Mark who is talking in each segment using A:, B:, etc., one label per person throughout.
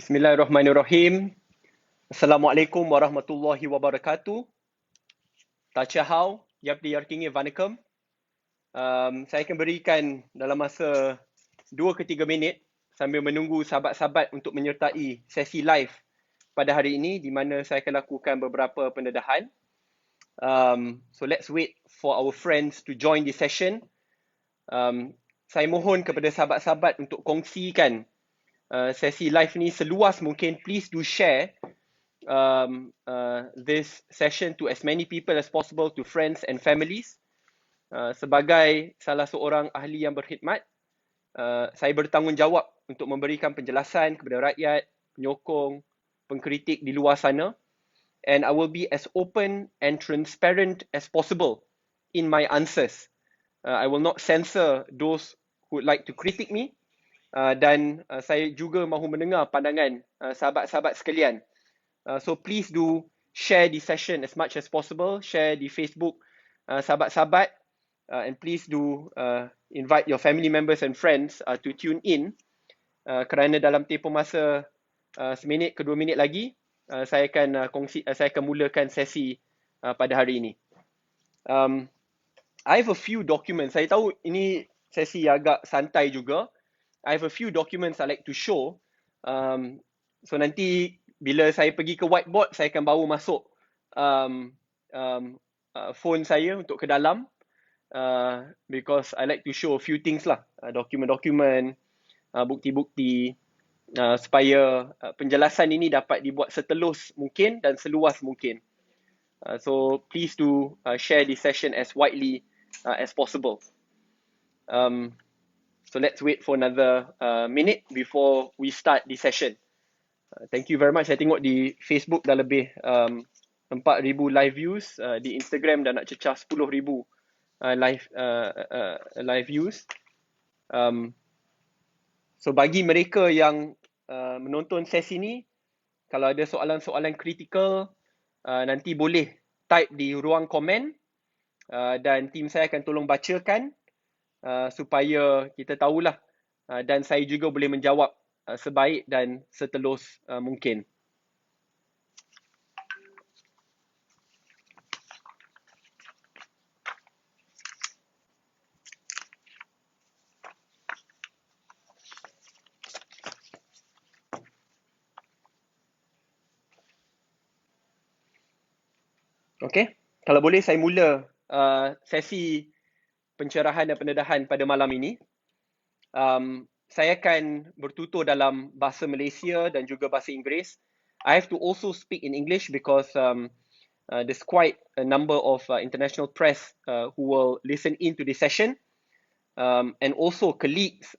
A: Bismillahirrahmanirrahim. Assalamualaikum warahmatullahi wabarakatuh. Tachahau, yapdi yarkingi vanakkam. Saya akan berikan dalam masa 2 ke 3 minit sambil menunggu sahabat-sahabat untuk menyertai sesi live pada hari ini di mana saya akan lakukan beberapa pendedahan. So let's wait for our friends to join the session. Saya mohon kepada sahabat-sahabat untuk kongsikan sesi live ni seluas mungkin. Please do share this session to as many people as possible, to friends and families. Sebagai salah seorang ahli yang berkhidmat, saya bertanggungjawab untuk memberikan penjelasan kepada rakyat, penyokong, pengkritik di luar sana. And I will be as open and transparent as possible in my answers. I will not censor those who would like to critique me. Dan saya juga mahu mendengar pandangan sahabat-sahabat sekalian. So please do share the session as much as possible. Share di Facebook sahabat-sahabat. And please do invite your family members and friends to tune in. Kerana dalam tempoh masa 1 minit ke 2 minit lagi, saya akan mulakan sesi pada hari ini. I have a few documents. Saya tahu ini sesi agak santai juga. I have a few documents I like to show. So nanti bila saya pergi ke whiteboard, saya akan bawa masuk phone saya untuk ke dalam. Because I like to show a few things lah. Dokumen-dokumen, bukti-bukti. Supaya penjelasan ini dapat dibuat setelus mungkin dan seluas mungkin. So please do share this session as widely as possible. So let's wait for another minute before we start the session. Thank you very much. Saya tengok di Facebook dah lebih 4,000 live views. Di Instagram dah nak cecah 10,000 live views. So bagi mereka yang menonton sesi ni, kalau ada soalan-soalan kritikal, nanti boleh type di ruang komen dan tim saya akan tolong bacakan. Supaya kita tahulah dan saya juga boleh menjawab sebaik dan setelus mungkin. Okey, kalau boleh saya mula sesi pencerahan dan pendedahan pada malam ini. Saya akan bertutur dalam bahasa Malaysia dan juga bahasa Inggeris. I have to also speak in English because there's quite a number of international press who will listen into this session. And also colleagues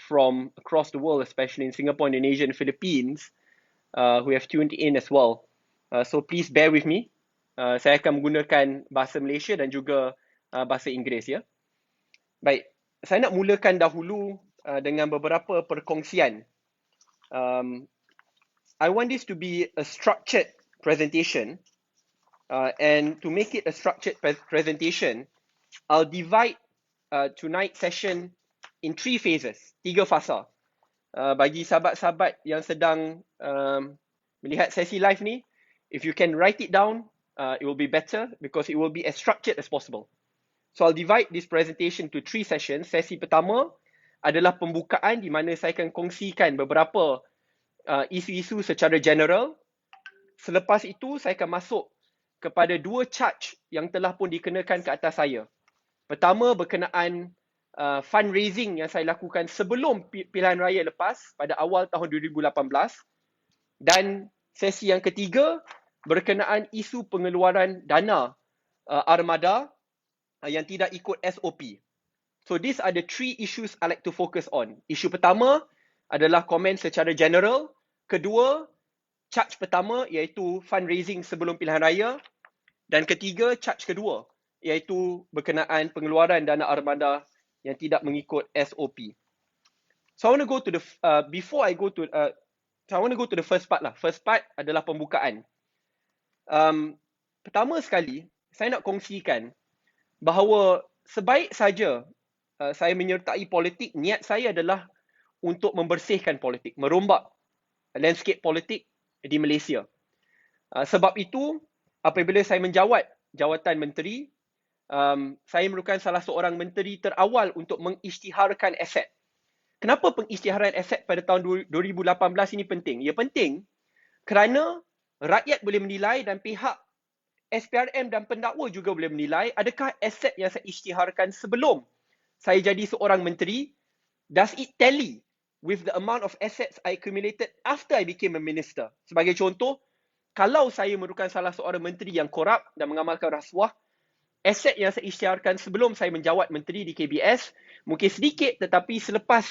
A: from across the world, especially in Singapore, Indonesia and Philippines, who have tuned in as well. So please bear with me. Saya akan menggunakan bahasa Malaysia dan juga bahasa Inggeris, ya. Baik, saya nak mulakan dahulu dengan beberapa perkongsian. I want this to be a structured presentation, and to make it a structured presentation, I'll divide tonight's session in 3 phases, 3 fasa. Bagi sahabat-sahabat yang sedang melihat sesi live ni, if you can write it down, it will be better because it will be as structured as possible. So I'll divide this presentation to 3 sessions. Sesi pertama adalah pembukaan di mana saya akan kongsikan beberapa isu-isu secara general. Selepas itu saya akan masuk kepada 2 charge yang telah pun dikenakan ke atas saya. Pertama berkenaan fundraising yang saya lakukan sebelum pilihan raya lepas pada awal tahun 2018. Dan sesi yang ketiga berkenaan isu pengeluaran dana armada yang tidak ikut SOP. So these are the 3 issues I like to focus on. Isu pertama adalah komen secara general. Kedua, charge pertama iaitu fundraising sebelum pilihan raya. Dan ketiga, charge kedua iaitu berkenaan pengeluaran dana armada yang tidak mengikut SOP. So I want to go to the the first part lah. First part adalah pembukaan. Pertama sekali, saya nak kongsikan bahawa sebaik saja saya menyertai politik, niat saya adalah untuk membersihkan politik, merombak landscape politik di Malaysia. Sebab itu, apabila saya menjawat jawatan menteri, saya merupakan salah seorang menteri terawal untuk mengisytiharkan aset. Kenapa pengisytiharan aset pada tahun 2018 ini penting? Ia penting kerana rakyat boleh menilai dan pihak SPRM dan pendakwa juga boleh menilai adakah aset yang saya isytiharkan sebelum saya jadi seorang menteri, does it tally with the amount of assets I accumulated after I became a minister? Sebagai contoh, kalau saya merupakan salah seorang menteri yang korup dan mengamalkan rasuah, aset yang saya isytiharkan sebelum saya menjawat menteri di KBS mungkin sedikit, tetapi selepas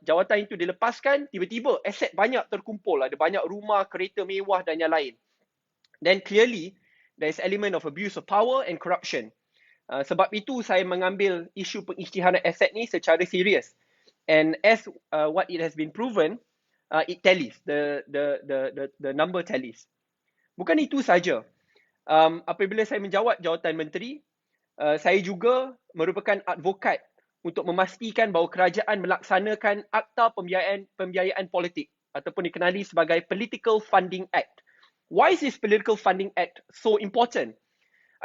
A: jawatan itu dilepaskan, tiba-tiba aset banyak terkumpul. Ada banyak rumah, kereta mewah dan yang lain. Then clearly, there is element of abuse of power and corruption. Sebab itu saya mengambil isu pengisytiharan aset ni secara serius. And as what it has been proven, it tallies, the number tallies. Bukan itu saja. Apabila saya menjawat jawatan menteri, saya juga merupakan advokat untuk memastikan bahawa kerajaan melaksanakan Akta Pembiayaan Politik ataupun dikenali sebagai Political Funding Act. Why is this Political Funding Act so important?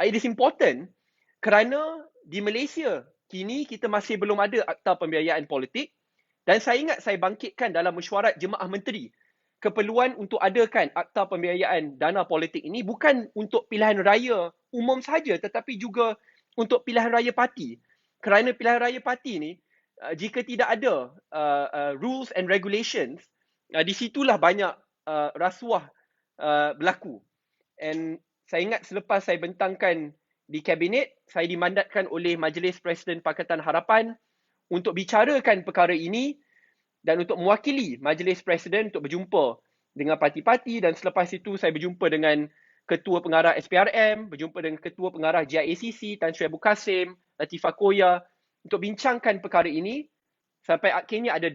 A: It is important kerana di Malaysia kini kita masih belum ada Akta Pembiayaan Politik, dan saya ingat saya bangkitkan dalam mesyuarat Jemaah Menteri keperluan untuk adakan Akta Pembiayaan Dana Politik ini bukan untuk pilihan raya umum sahaja, tetapi juga untuk pilihan raya parti. Kerana pilihan raya parti ni, jika tidak ada rules and regulations, di situlah banyak rasuah berlaku. And saya ingat selepas saya bentangkan di kabinet, saya dimandatkan oleh Majlis Presiden Pakatan Harapan untuk bicarakan perkara ini dan untuk mewakili Majlis Presiden untuk berjumpa dengan parti-parti, dan selepas itu saya berjumpa dengan Ketua Pengarah SPRM, berjumpa dengan Ketua Pengarah GIACC, Tan Sri Abu Kasim, Latifah Koya, untuk bincangkan perkara ini sampai akhirnya ada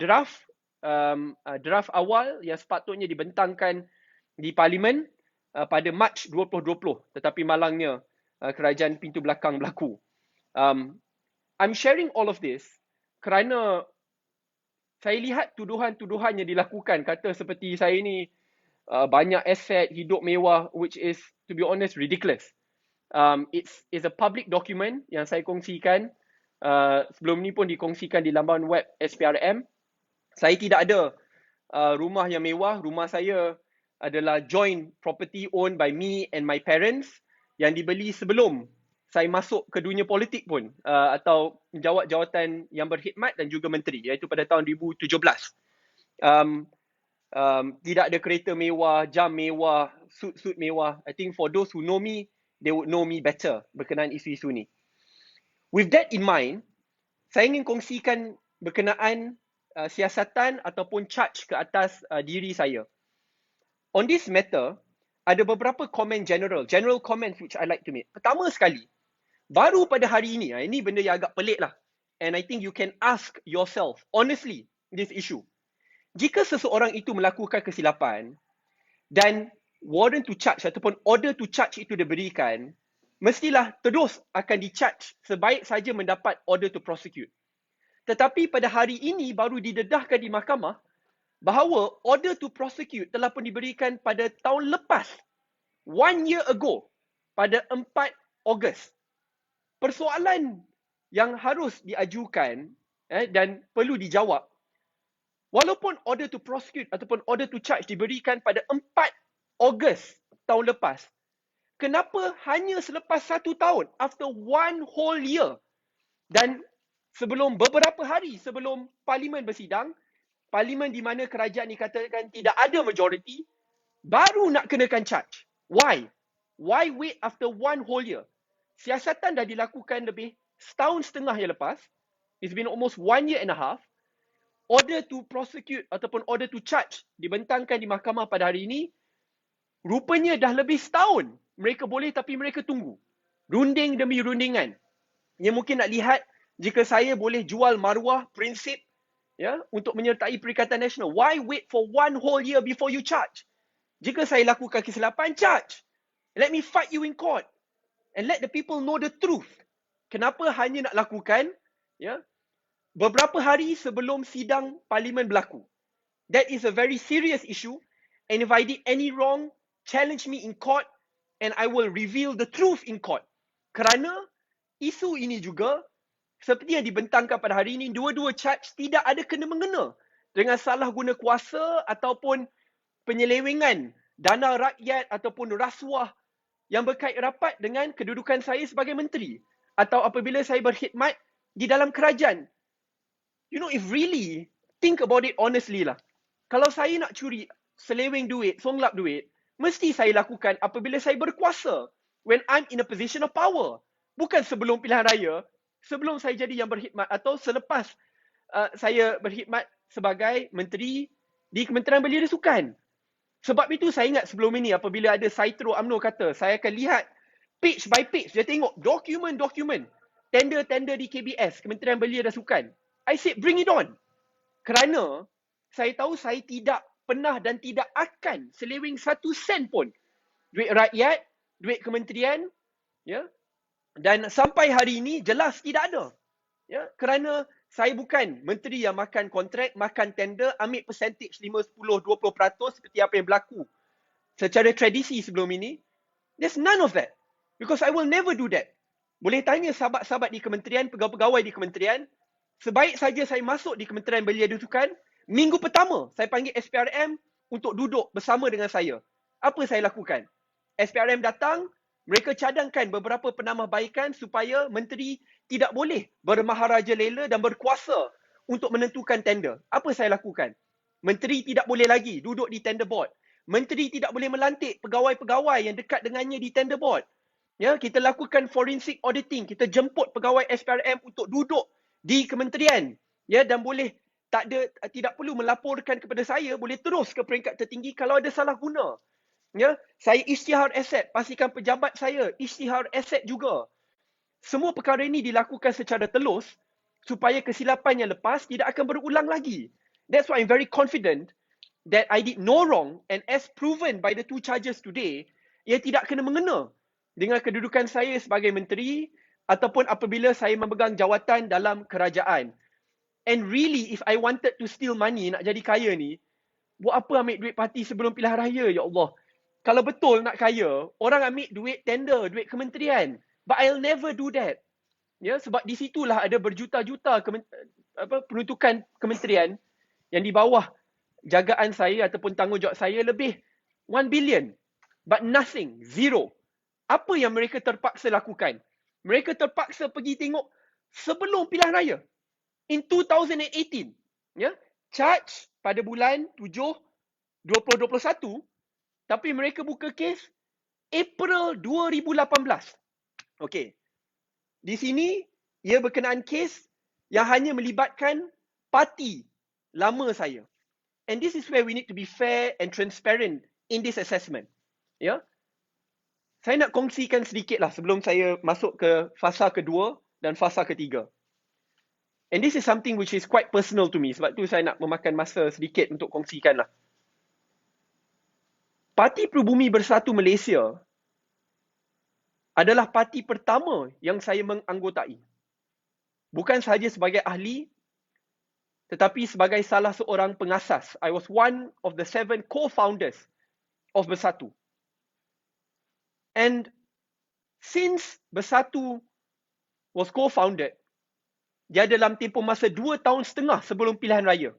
A: draft awal yang sepatutnya dibentangkan di Parlimen pada Mac 2020, tetapi malangnya kerajaan pintu belakang berlaku. I'm sharing all of this kerana saya lihat tuduhan-tuduhan yang dilakukan, kata seperti saya ni banyak aset, hidup mewah, which is, to be honest, ridiculous. It's a public document yang saya kongsikan. Sebelum ni pun dikongsikan di laman web SPRM. Saya tidak ada rumah yang mewah. Rumah saya adalah joint property owned by me and my parents yang dibeli sebelum saya masuk ke dunia politik pun, atau menjawat jawatan yang berkhidmat dan juga menteri, iaitu pada tahun 2017. Tidak ada kereta mewah, jam mewah, suit mewah. I think for those who know me, they would know me better berkenaan isu-isu ni. With that in mind, saya ingin kongsikan berkenaan siasatan ataupun charge ke atas diri saya. On this matter, ada beberapa komen general comments which I like to make. Pertama sekali, baru pada hari ini benda yang agak pelik lah. And I think you can ask yourself, honestly, this issue. Jika seseorang itu melakukan kesilapan dan warrant to charge ataupun order to charge itu diberikan, mestilah terus akan di-charge sebaik saja mendapat order to prosecute. Tetapi pada hari ini baru didedahkan di mahkamah bahawa order to prosecute telah pun diberikan pada tahun lepas, 1 year ago, pada 4 Ogos. Persoalan yang harus diajukan dan perlu dijawab, walaupun order to prosecute ataupun order to charge diberikan pada 4 Ogos tahun lepas, kenapa hanya selepas 1 tahun, after 1 whole year, dan sebelum beberapa hari sebelum Parlimen bersidang, Parlimen di mana kerajaan dikatakan tidak ada majoriti, baru nak kenakan charge. Why? Why wait after 1 whole year? Siasatan dah dilakukan lebih setahun setengah yang lepas. It's been almost 1 year and a half. Order to prosecute ataupun order to charge dibentangkan di mahkamah pada hari ini. Rupanya dah lebih setahun. Mereka boleh tapi mereka tunggu. Runding demi rundingan. Yang mungkin nak lihat jika saya boleh jual maruah prinsip untuk menyertai Perikatan Nasional. Why wait for 1 whole year before you charge? Jika saya lakukan kesilapan, charge. Let me fight you in court. And let the people know the truth. Kenapa hanya nak lakukan beberapa hari sebelum sidang Parlimen berlaku? That is a very serious issue. And if I did any wrong, challenge me in court and I will reveal the truth in court. Kerana isu ini juga, seperti yang dibentangkan pada hari ini, dua-dua charge tidak ada kena-mengena dengan salah guna kuasa ataupun penyelewengan dana rakyat ataupun rasuah yang berkait rapat dengan kedudukan saya sebagai menteri atau apabila saya berkhidmat di dalam kerajaan. You know, if really think about it honestly lah. Kalau saya nak curi seleweng duit, songlap duit, mesti saya lakukan apabila saya berkuasa. When I'm in a position of power. Bukan sebelum pilihan raya, sebelum saya jadi yang berkhidmat atau selepas saya berkhidmat sebagai menteri di Kementerian Belia dan Sukan. Sebab itu saya ingat sebelum ini apabila ada Saitro UMNO kata, saya akan lihat page by page. Dia tengok dokumen-dokumen. Tender-tender di KBS, Kementerian Belia dan Sukan. I said, bring it on. Kerana saya tahu saya tidak pernah dan tidak akan seleweng 1 sen pun. Duit rakyat, duit kementerian, ya. Dan sampai hari ini jelas tidak ada. Ya, kerana saya bukan menteri yang makan kontrak, makan tender, ambil percentage 5, 10, 20% seperti apa yang berlaku secara tradisi sebelum ini. There's none of that. Because I will never do that. Boleh tanya sahabat-sahabat di kementerian, pegawai-pegawai di kementerian, sebaik saja saya masuk di Kementerian Belia dan Sukan, minggu pertama saya panggil SPRM untuk duduk bersama dengan saya. Apa saya lakukan? SPRM datang, mereka cadangkan beberapa penambahbaikan supaya menteri tidak boleh bermaharaja lela dan berkuasa untuk menentukan tender. Apa saya lakukan? Menteri tidak boleh lagi duduk di tender board. Menteri tidak boleh melantik pegawai-pegawai yang dekat dengannya di tender board. Ya, kita lakukan forensic auditing. Kita jemput pegawai SPRM untuk duduk di kementerian. Ya, dan boleh tidak perlu melaporkan kepada saya, boleh terus ke peringkat tertinggi kalau ada salah guna. Ya, saya isytihar aset, pastikan pejabat saya isytihar aset juga. Semua perkara ini dilakukan secara telus supaya kesilapan yang lepas tidak akan berulang lagi. That's why I'm very confident that I did no wrong, and as proven by the 2 charges today, ia tidak kena mengena dengan kedudukan saya sebagai menteri ataupun apabila saya memegang jawatan dalam kerajaan. And really, if I wanted to steal money, nak jadi kaya ni, buat apa ambil duit parti sebelum pilihan raya, ya Allah? Kalau betul nak kaya, orang ambil duit tender, duit kementerian. But I'll never do that. Ya, sebab di situlah ada berjuta-juta peruntukan kementerian yang di bawah jagaan saya ataupun tanggungjawab saya lebih 1 billion. But nothing, zero. Apa yang mereka terpaksa lakukan? Mereka terpaksa pergi tengok sebelum pilihan raya. In 2018, ya, charge pada bulan 7, 2021, tapi mereka buka kes April 2018. Okey. Di sini, ia berkenaan kes yang hanya melibatkan parti lama saya. And this is where we need to be fair and transparent in this assessment. Ya. Saya nak kongsikan sedikitlah sebelum saya masuk ke fasa kedua dan fasa ketiga. And this is something which is quite personal to me. Sebab tu saya nak memakan masa sedikit untuk kongsikan lah. Parti Pribumi Bersatu Malaysia adalah parti pertama yang saya menganggotai. Bukan sahaja sebagai ahli, tetapi sebagai salah seorang pengasas. I was one of the 7 co-founders of Bersatu. And since Bersatu was co-founded, dia dalam tempoh masa 2 tahun setengah sebelum pilihan raya.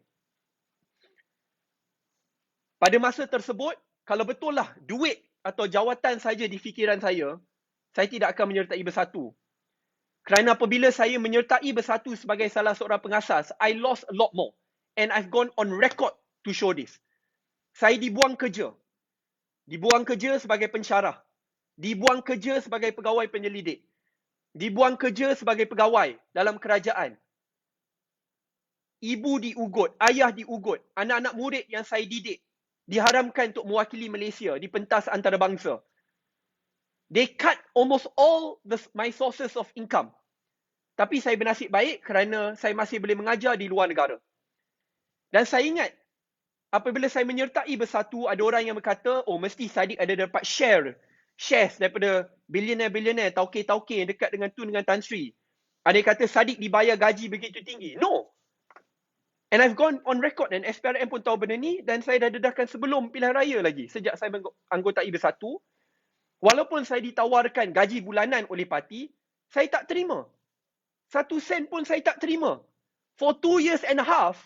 A: Pada masa tersebut, kalau betul lah duit atau jawatan saja di fikiran saya tidak akan menyertai Bersatu. Kerana apabila saya menyertai Bersatu sebagai salah seorang pengasas, I lost a lot more. And I've gone on record to show this. Saya dibuang kerja. Dibuang kerja sebagai pensyarah. Dibuang kerja sebagai pegawai penyelidik. Dibuang kerja sebagai pegawai dalam kerajaan. Ibu diugut, ayah diugut, anak-anak murid yang saya didik diharamkan untuk mewakili Malaysia di pentas antarabangsa. They cut almost all my sources of income. Tapi saya bernasib baik kerana saya masih boleh mengajar di luar negara. Dan saya ingat, apabila saya menyertai Bersatu, ada orang yang berkata, oh mesti Sadiq ada dapat shares daripada billionaire, tauke-tauke yang dekat dengan Tan Sri. Ada yang kata Sadiq dibayar gaji begitu tinggi. No. And I've gone on record, dan SPRM pun tahu benda ni, dan saya dah dedahkan sebelum pilihan raya lagi. Sejak saya anggotai Bersatu, walaupun saya ditawarkan gaji bulanan oleh parti, saya tak terima. 1 sen pun saya tak terima. For 2 years and a half,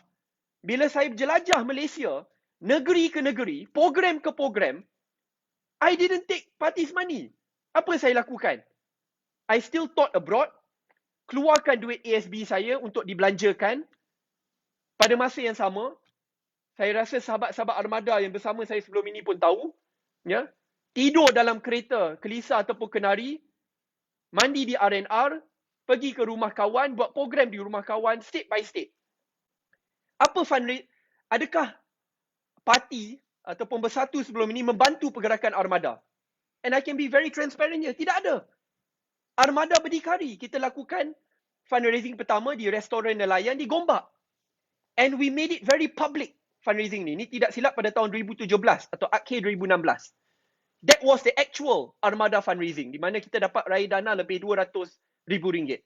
A: bila saya jelajah Malaysia, negeri ke negeri, program ke program, I didn't take party's money. Apa saya lakukan? I still taught abroad, keluarkan duit ASB saya untuk dibelanjakan. Pada masa yang sama, saya rasa sahabat-sahabat armada yang bersama saya sebelum ini pun tahu, ya, tidur dalam kereta, kelisa ataupun kenari, mandi di R&R, pergi ke rumah kawan, buat program di rumah kawan, state by state. Apa fundraising? Adakah parti ataupun Bersatu sebelum ini membantu pergerakan armada? And I can be very transparent here. Tidak ada. Armada berdikari. Kita lakukan fundraising pertama di restoran nelayan di Gombak. And we made it very public fundraising ni. Ini tidak silap pada tahun 2017 atau akhir 2016. That was the actual armada fundraising, di mana kita dapat raih dana lebih RM200,000.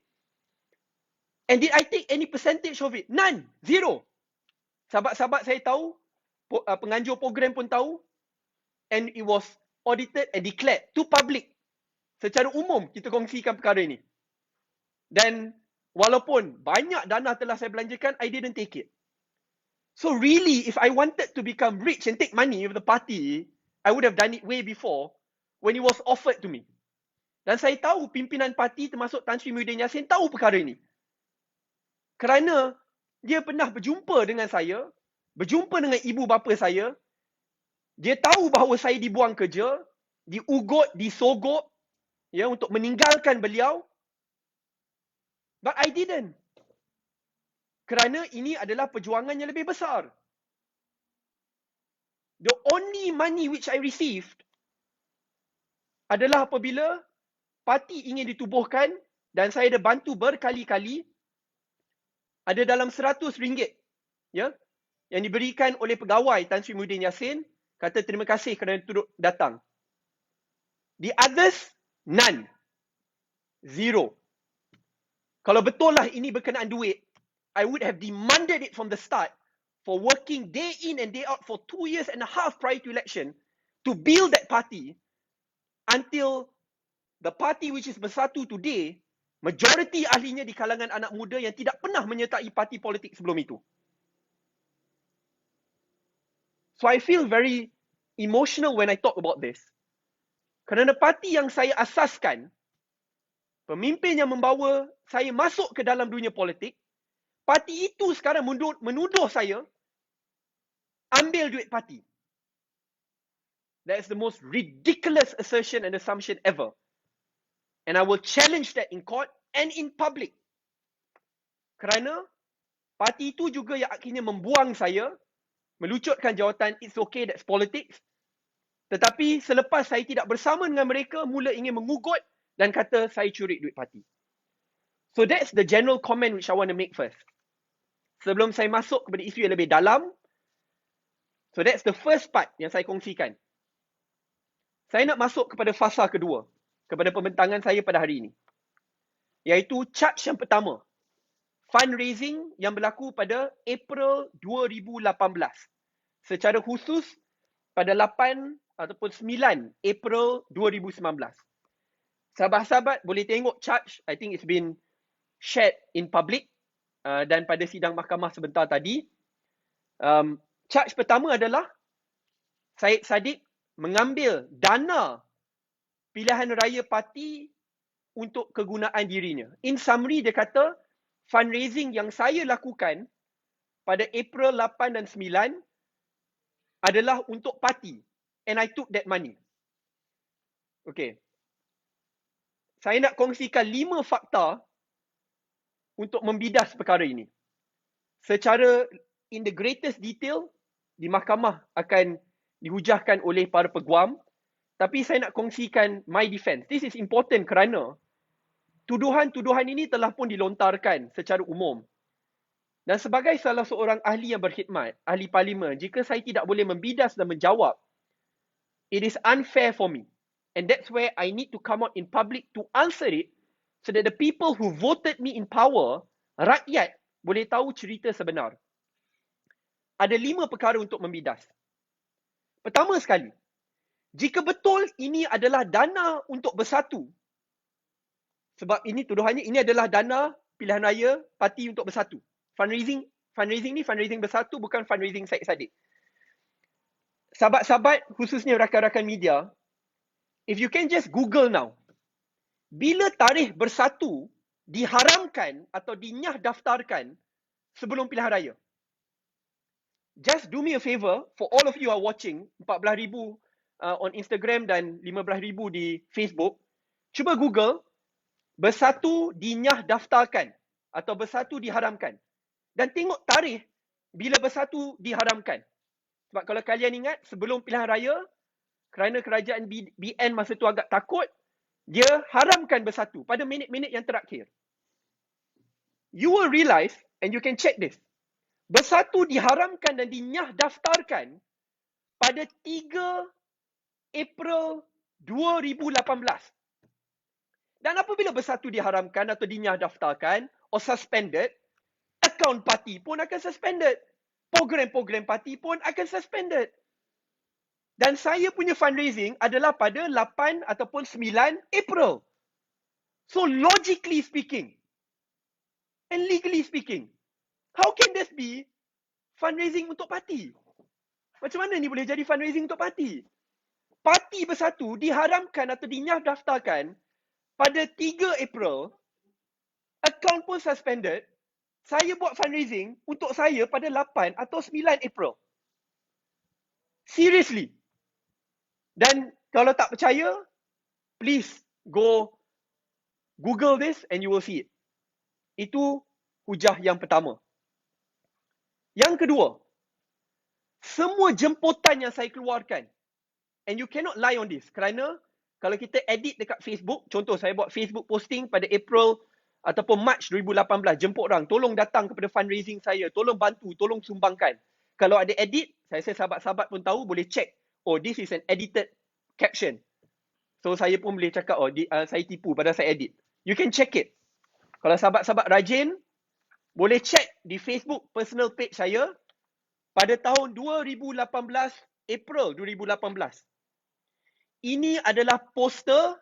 A: And did I take any percentage of it? None. Zero. Sahabat-sahabat saya tahu, penganjur program pun tahu, and it was audited and declared to public. Secara umum, kita kongsikan perkara ini. Dan walaupun banyak dana telah saya belanjakan, I didn't take it. So really, if I wanted to become rich and take money of the party, I would have done it way before when it was offered to me. Dan saya tahu pimpinan parti termasuk Tan Sri Muhyiddin Yassin tahu perkara ini. Kerana dia pernah berjumpa dengan saya, berjumpa dengan ibu bapa saya. Dia tahu bahawa saya dibuang kerja, diugut, disogok, ya, untuk meninggalkan beliau. But I didn't. Kerana ini adalah perjuangan yang lebih besar. The only money which I received adalah apabila parti ingin ditubuhkan dan saya ada bantu berkali-kali, ada dalam RM100, ya, yang diberikan oleh pegawai Tan Sri Muhyiddin Yassin, kata terima kasih kerana turut datang. The others, none. Zero. Kalau betul lah ini berkenaan duit, I would have demanded it from the start for working day in and day out for 2 years and a half prior to election to build that party until the party which is Bersatu today, majority ahlinya di kalangan anak muda yang tidak pernah menyertai parti politik sebelum itu. So I feel very emotional when I talk about this. Kerana parti yang saya asaskan, pemimpin yang membawa saya masuk ke dalam dunia politik, parti itu sekarang menuduh saya ambil duit parti. That is the most ridiculous assertion and assumption ever. And I will challenge that in court and in public. Kerana parti itu juga yang akhirnya membuang saya, melucutkan jawatan, it's okay, that's politics. Tetapi selepas saya tidak bersama dengan mereka, mula ingin mengugut dan kata saya curi duit parti. So that's the general comment which I want to make first. Sebelum saya masuk kepada isu yang lebih dalam, so that's the first part yang saya kongsikan. Saya nak masuk kepada fasa kedua, kepada pembentangan saya pada hari ini. Iaitu charge yang pertama. Fundraising yang berlaku pada April 2018. Secara khusus pada 8 ataupun 9 April 2019. Sahabat-sahabat boleh tengok charge, I think it's been shared in public dan pada sidang mahkamah sebentar tadi. Charge pertama adalah Syed Saddiq mengambil dana pilihan raya parti untuk kegunaan dirinya. In summary, dia kata fundraising yang saya lakukan pada April 8 dan 9 adalah untuk parti. And I took that money. Okay. Saya nak kongsikan 5 fakta untuk membidas perkara ini. Secara in the greatest detail, di mahkamah akan dihujahkan oleh para peguam. Tapi saya nak kongsikan my defense. This is important kerana tuduhan-tuduhan ini telah pun dilontarkan secara umum. Dan sebagai salah seorang ahli yang berkhidmat, ahli parlimen, jika saya tidak boleh membidas dan menjawab, it is unfair for me. And that's where I need to come out in public to answer it so that the people who voted me in power, rakyat, boleh tahu cerita sebenar. ada 5 perkara untuk membidas. Pertama sekali, jika betul ini adalah dana untuk bersatu, sebab ini tuduhannya ini adalah dana pilihan raya parti untuk bersatu. Fundraising ni fundraising bersatu, bukan fundraising Syed Saddiq. Sahabat-sahabat, khususnya rakan-rakan media, if you can just Google now, bila tarikh bersatu diharamkan atau dinyah daftarkan sebelum pilihan raya. Just do me a favor, for all of you are watching, 14,000 on Instagram dan 15,000 di Facebook, cuba Google, bersatu dinyah daftarkan atau bersatu diharamkan. Dan tengok tarikh bila bersatu diharamkan. Sebab kalau kalian ingat, sebelum pilihan raya, kerana kerajaan BN masa tu agak takut, dia haramkan bersatu pada minit-minit yang terakhir. You will realize, and you can check this, bersatu diharamkan dan dinyah daftarkan pada 3 April 2018. Dan apabila bersatu diharamkan atau dinyah daftarkan or suspended, akaun parti pun akan suspended. Program-program parti pun akan suspended. Dan saya punya fundraising adalah pada 8 ataupun 9 April. So logically speaking and legally speaking, how can this be fundraising untuk parti? Macam mana ni boleh jadi fundraising untuk parti? Parti bersatu diharamkan atau dinyah daftarkan pada 3 April, akaun pun suspended, saya buat fundraising untuk saya pada 8 atau 9 April. Seriously. Dan kalau tak percaya, please go Google this and you will see it. Itu hujah yang pertama. Yang kedua, semua jemputan yang saya keluarkan, and you cannot lie on this, kerana kalau kita edit dekat Facebook, contoh saya buat Facebook posting pada April ataupun March 2018, jemput orang, tolong datang kepada fundraising saya, tolong bantu, tolong sumbangkan. Kalau ada edit, saya rasa sahabat-sahabat pun tahu, boleh check, oh this is an edited caption. So saya pun boleh cakap, oh saya tipu pada saya edit. You can check it. Kalau sahabat-sahabat rajin, boleh check di Facebook personal page saya pada tahun 2018, April 2018. Ini adalah poster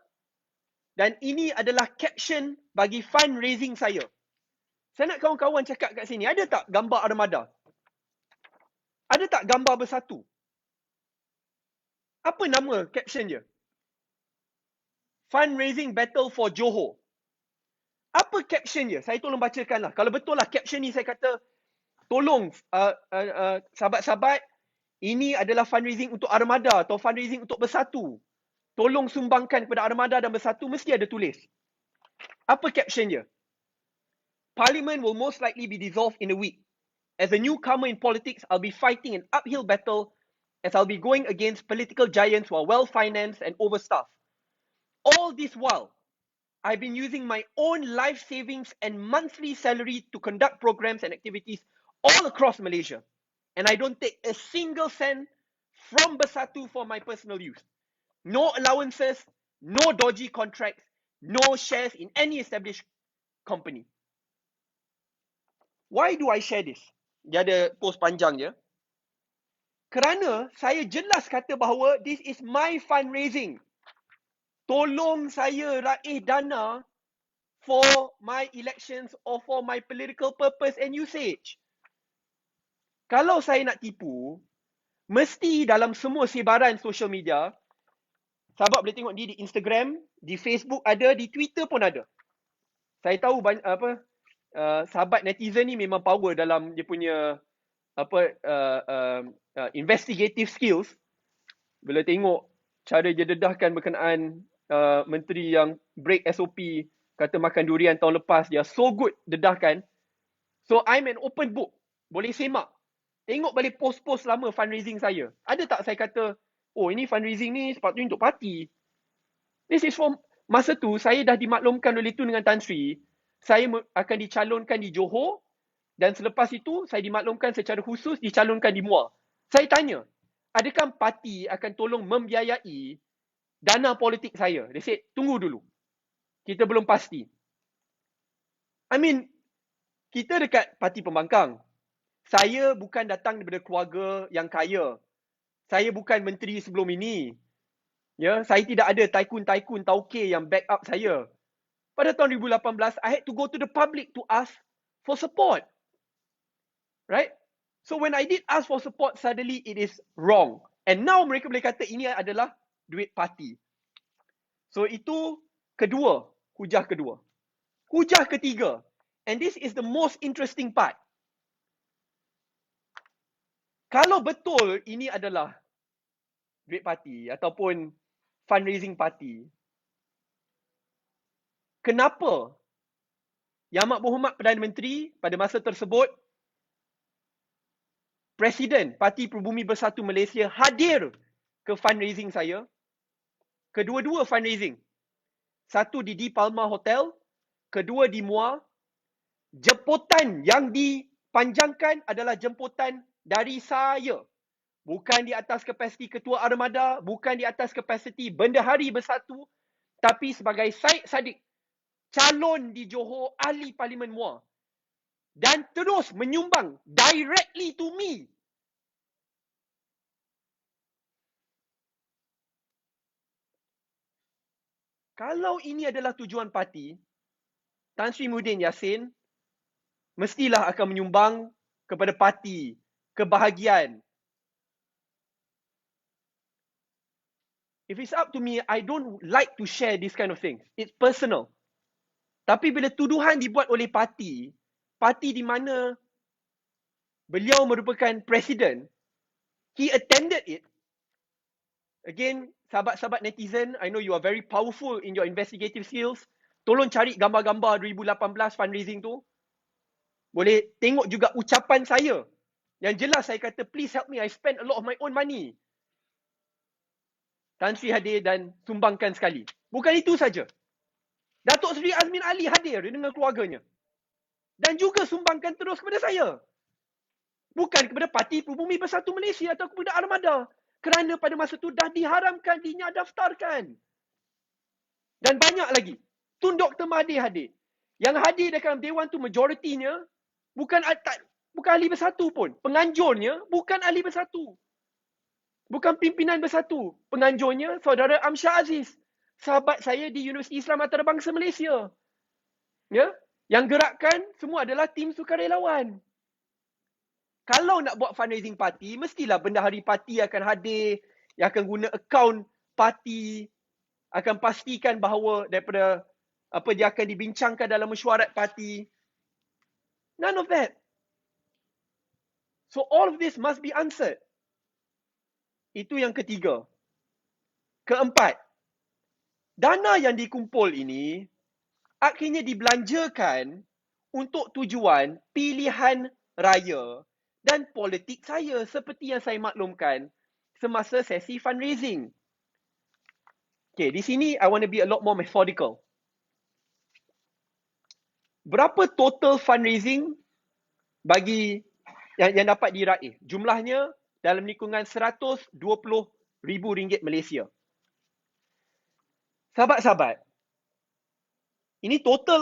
A: dan ini adalah caption bagi fundraising saya. Saya nak kawan-kawan cakap kat sini, ada tak gambar armada? Ada tak gambar bersatu? Apa nama caption dia? Fundraising Battle for Johor. Apa caption dia? Saya tolong bacakanlah. Kalau betul lah caption ni saya kata, tolong sahabat-sahabat, ini adalah fundraising untuk armada atau fundraising untuk bersatu. Tolong sumbangkan kepada armada dan bersatu, mesti ada tulis. Apa caption dia? Parliament will most likely be dissolved in a week. As a newcomer in politics, I'll be fighting an uphill battle as I'll be going against political giants who are well-financed and overstaffed. All this while, I've been using my own life savings and monthly salary to conduct programs and activities all across Malaysia. And I don't take a single cent from Bersatu for my personal use. No allowances, no dodgy contracts, no shares in any established company. Why do I share this? Dia ada post panjang je. Kerana saya jelas kata bahawa this is my fundraising. Tolong saya raih dana for my elections or for my political purpose and usage. Kalau saya nak tipu, mesti dalam semua sebaran social media, sahabat boleh tengok di Instagram, di Facebook ada, di Twitter pun ada. Saya tahu sahabat netizen ni memang power dalam dia punya investigative skills. Bila tengok cara dia dedahkan berkenaan menteri yang break SOP, kata makan durian tahun lepas, dia so good dedahkan. So I'm an open book. Boleh semak. Tengok balik post-post lama fundraising saya. Ada tak saya kata, oh ini fundraising ni sepatutnya untuk parti. This is for, masa tu saya dah dimaklumkan oleh Tun dengan Tan Sri, saya akan dicalonkan di Johor dan selepas itu saya dimaklumkan secara khusus dicalonkan di Muar. Saya tanya, adakah parti akan tolong membiayai dana politik saya? Dia said, tunggu dulu. Kita belum pasti. I mean, kita dekat parti pembangkang. Saya bukan datang daripada keluarga yang kaya. Saya bukan menteri sebelum ini. Ya, saya tidak ada tycoon tauke yang back up saya. Pada tahun 2018, I had to go to the public to ask for support. Right? So when I did ask for support, suddenly it is wrong. And now mereka boleh kata ini adalah duit parti. So itu kedua, hujah kedua. Hujah ketiga, and this is the most interesting part. Kalau betul ini adalah duit parti ataupun fundraising parti, kenapa Yang Amat Berhormat Perdana Menteri pada masa tersebut, Presiden Parti Pribumi Bersatu Malaysia hadir ke fundraising saya? Kedua-dua fundraising. Satu di Palma Hotel, kedua di Muar. Jemputan yang dipanjangkan adalah jemputan dari saya. Bukan di atas kapasiti Ketua Armada, bukan di atas kapasiti Bendahari Bersatu, tapi sebagai Syed Saddiq, calon di Johor, ahli Parlimen Muar. Dan terus menyumbang directly to me. Kalau ini adalah tujuan parti, Tan Sri Muhyiddin Yassin mestilah akan menyumbang kepada parti kebahagiaan. If it's up to me, I don't like to share this kind of things. It's personal. Tapi bila tuduhan dibuat oleh parti di mana beliau merupakan presiden, he attended it. Again, sahabat-sahabat netizen, I know you are very powerful in your investigative skills. Tolong cari gambar-gambar 2018 fundraising tu. Boleh tengok juga ucapan saya. Yang jelas saya kata, please help me, I spend a lot of my own money. Tan Sri hadir dan sumbangkan sekali. Bukan itu saja. Datuk Seri Azmin Ali hadir dengan keluarganya. Dan juga sumbangkan terus kepada saya. Bukan kepada Parti Pribumi Bersatu Malaysia atau kepada Armada. Kerana pada masa itu dah diharamkan, dinyadaftarkan. Dan banyak lagi. Tun Dr. Mahathir hadir. Yang hadir dalam Dewan tu majoritinya bukan ahli bersatu pun. Penganjurnya bukan ahli bersatu. Bukan pimpinan bersatu. Penganjurnya Saudara Amsyar Aziz. Sahabat saya di Universiti Islam Antarabangsa Malaysia. Ya? Yang gerakkan semua adalah tim sukarelawan. Kalau nak buat fundraising parti, mestilah bendahari parti akan hadir, yang akan guna akaun parti, akan pastikan bahawa daripada apa dia akan dibincangkan dalam mesyuarat parti. None of that. So all of this must be answered. Itu yang ketiga. Keempat, dana yang dikumpul ini akhirnya dibelanjakan untuk tujuan pilihan raya dan politik saya seperti yang saya maklumkan semasa sesi fundraising. Okay, di sini I want to be a lot more methodical. Berapa total fundraising bagi yang dapat diraih? Jumlahnya dalam lingkungan RM120,000 Malaysia. Sahabat-sahabat, ini total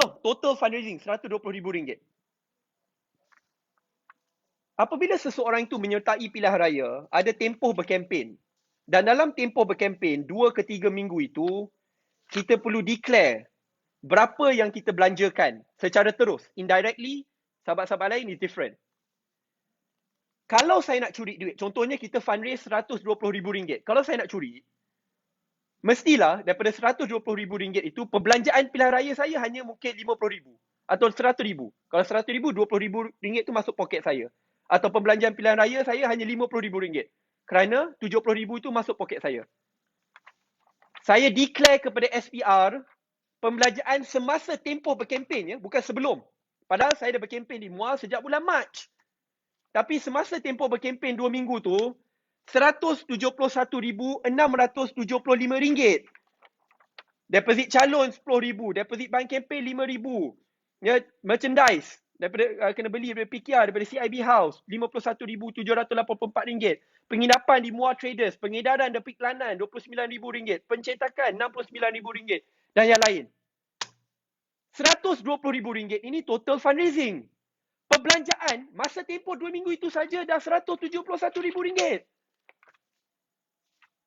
A: fundraising RM120,000. Apabila seseorang itu menyertai pilihan raya, ada tempoh berkempen. Dan dalam tempoh berkempen, 2 ke 3 minggu itu, kita perlu declare berapa yang kita belanjakan secara terus. Indirectly, sahabat-sahabat lain is different. Kalau saya nak curi duit, contohnya kita fundraise RM120,000. Kalau saya nak curi, mestilah daripada RM120,000 itu, perbelanjaan pilihan raya saya hanya mungkin RM50,000 atau RM100,000. Kalau RM100,000, RM20,000 itu masuk poket saya. Atau perbelanjaan pilihan raya saya hanya RM50,000. Kerana RM70,000 itu masuk poket saya. Saya declare kepada SPR pembelanjaan semasa tempoh berkempen, ya, bukan sebelum. Padahal saya dah berkempen di Muar sejak bulan Mac. Tapi semasa tempoh berkempen 2 minggu tu, RM171,675. Deposit calon RM10,000, deposit bank kempen RM5,000. Ya, merchandise daripada kena beli daripada PKR, daripada CIB House RM51,784. Penginapan di Muar Traders, pengedaran dan iklanan RM29,000, pencetakan RM69,000 dan yang lain. RM120,000 ini total fundraising. Perbelanjaan masa tempoh 2 minggu itu saja dah RM171,000.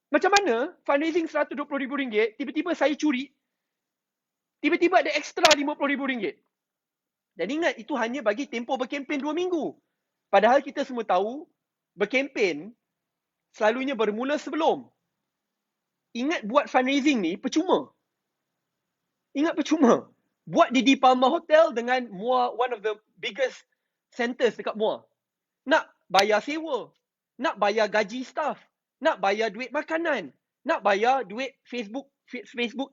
A: Macam mana fundraising RM120,000, tiba-tiba saya curi, tiba-tiba ada ekstra RM50,000. Dan ingat, itu hanya bagi tempoh berkempen 2 minggu. Padahal kita semua tahu, berkempen selalunya bermula sebelum. Ingat, buat fundraising ni percuma. Ingat, percuma. Buat di Palma Hotel dengan Muar, one of the biggest centers dekat Muar. Nak bayar sewa, nak bayar gaji staff, nak bayar duit makanan, nak bayar duit Facebook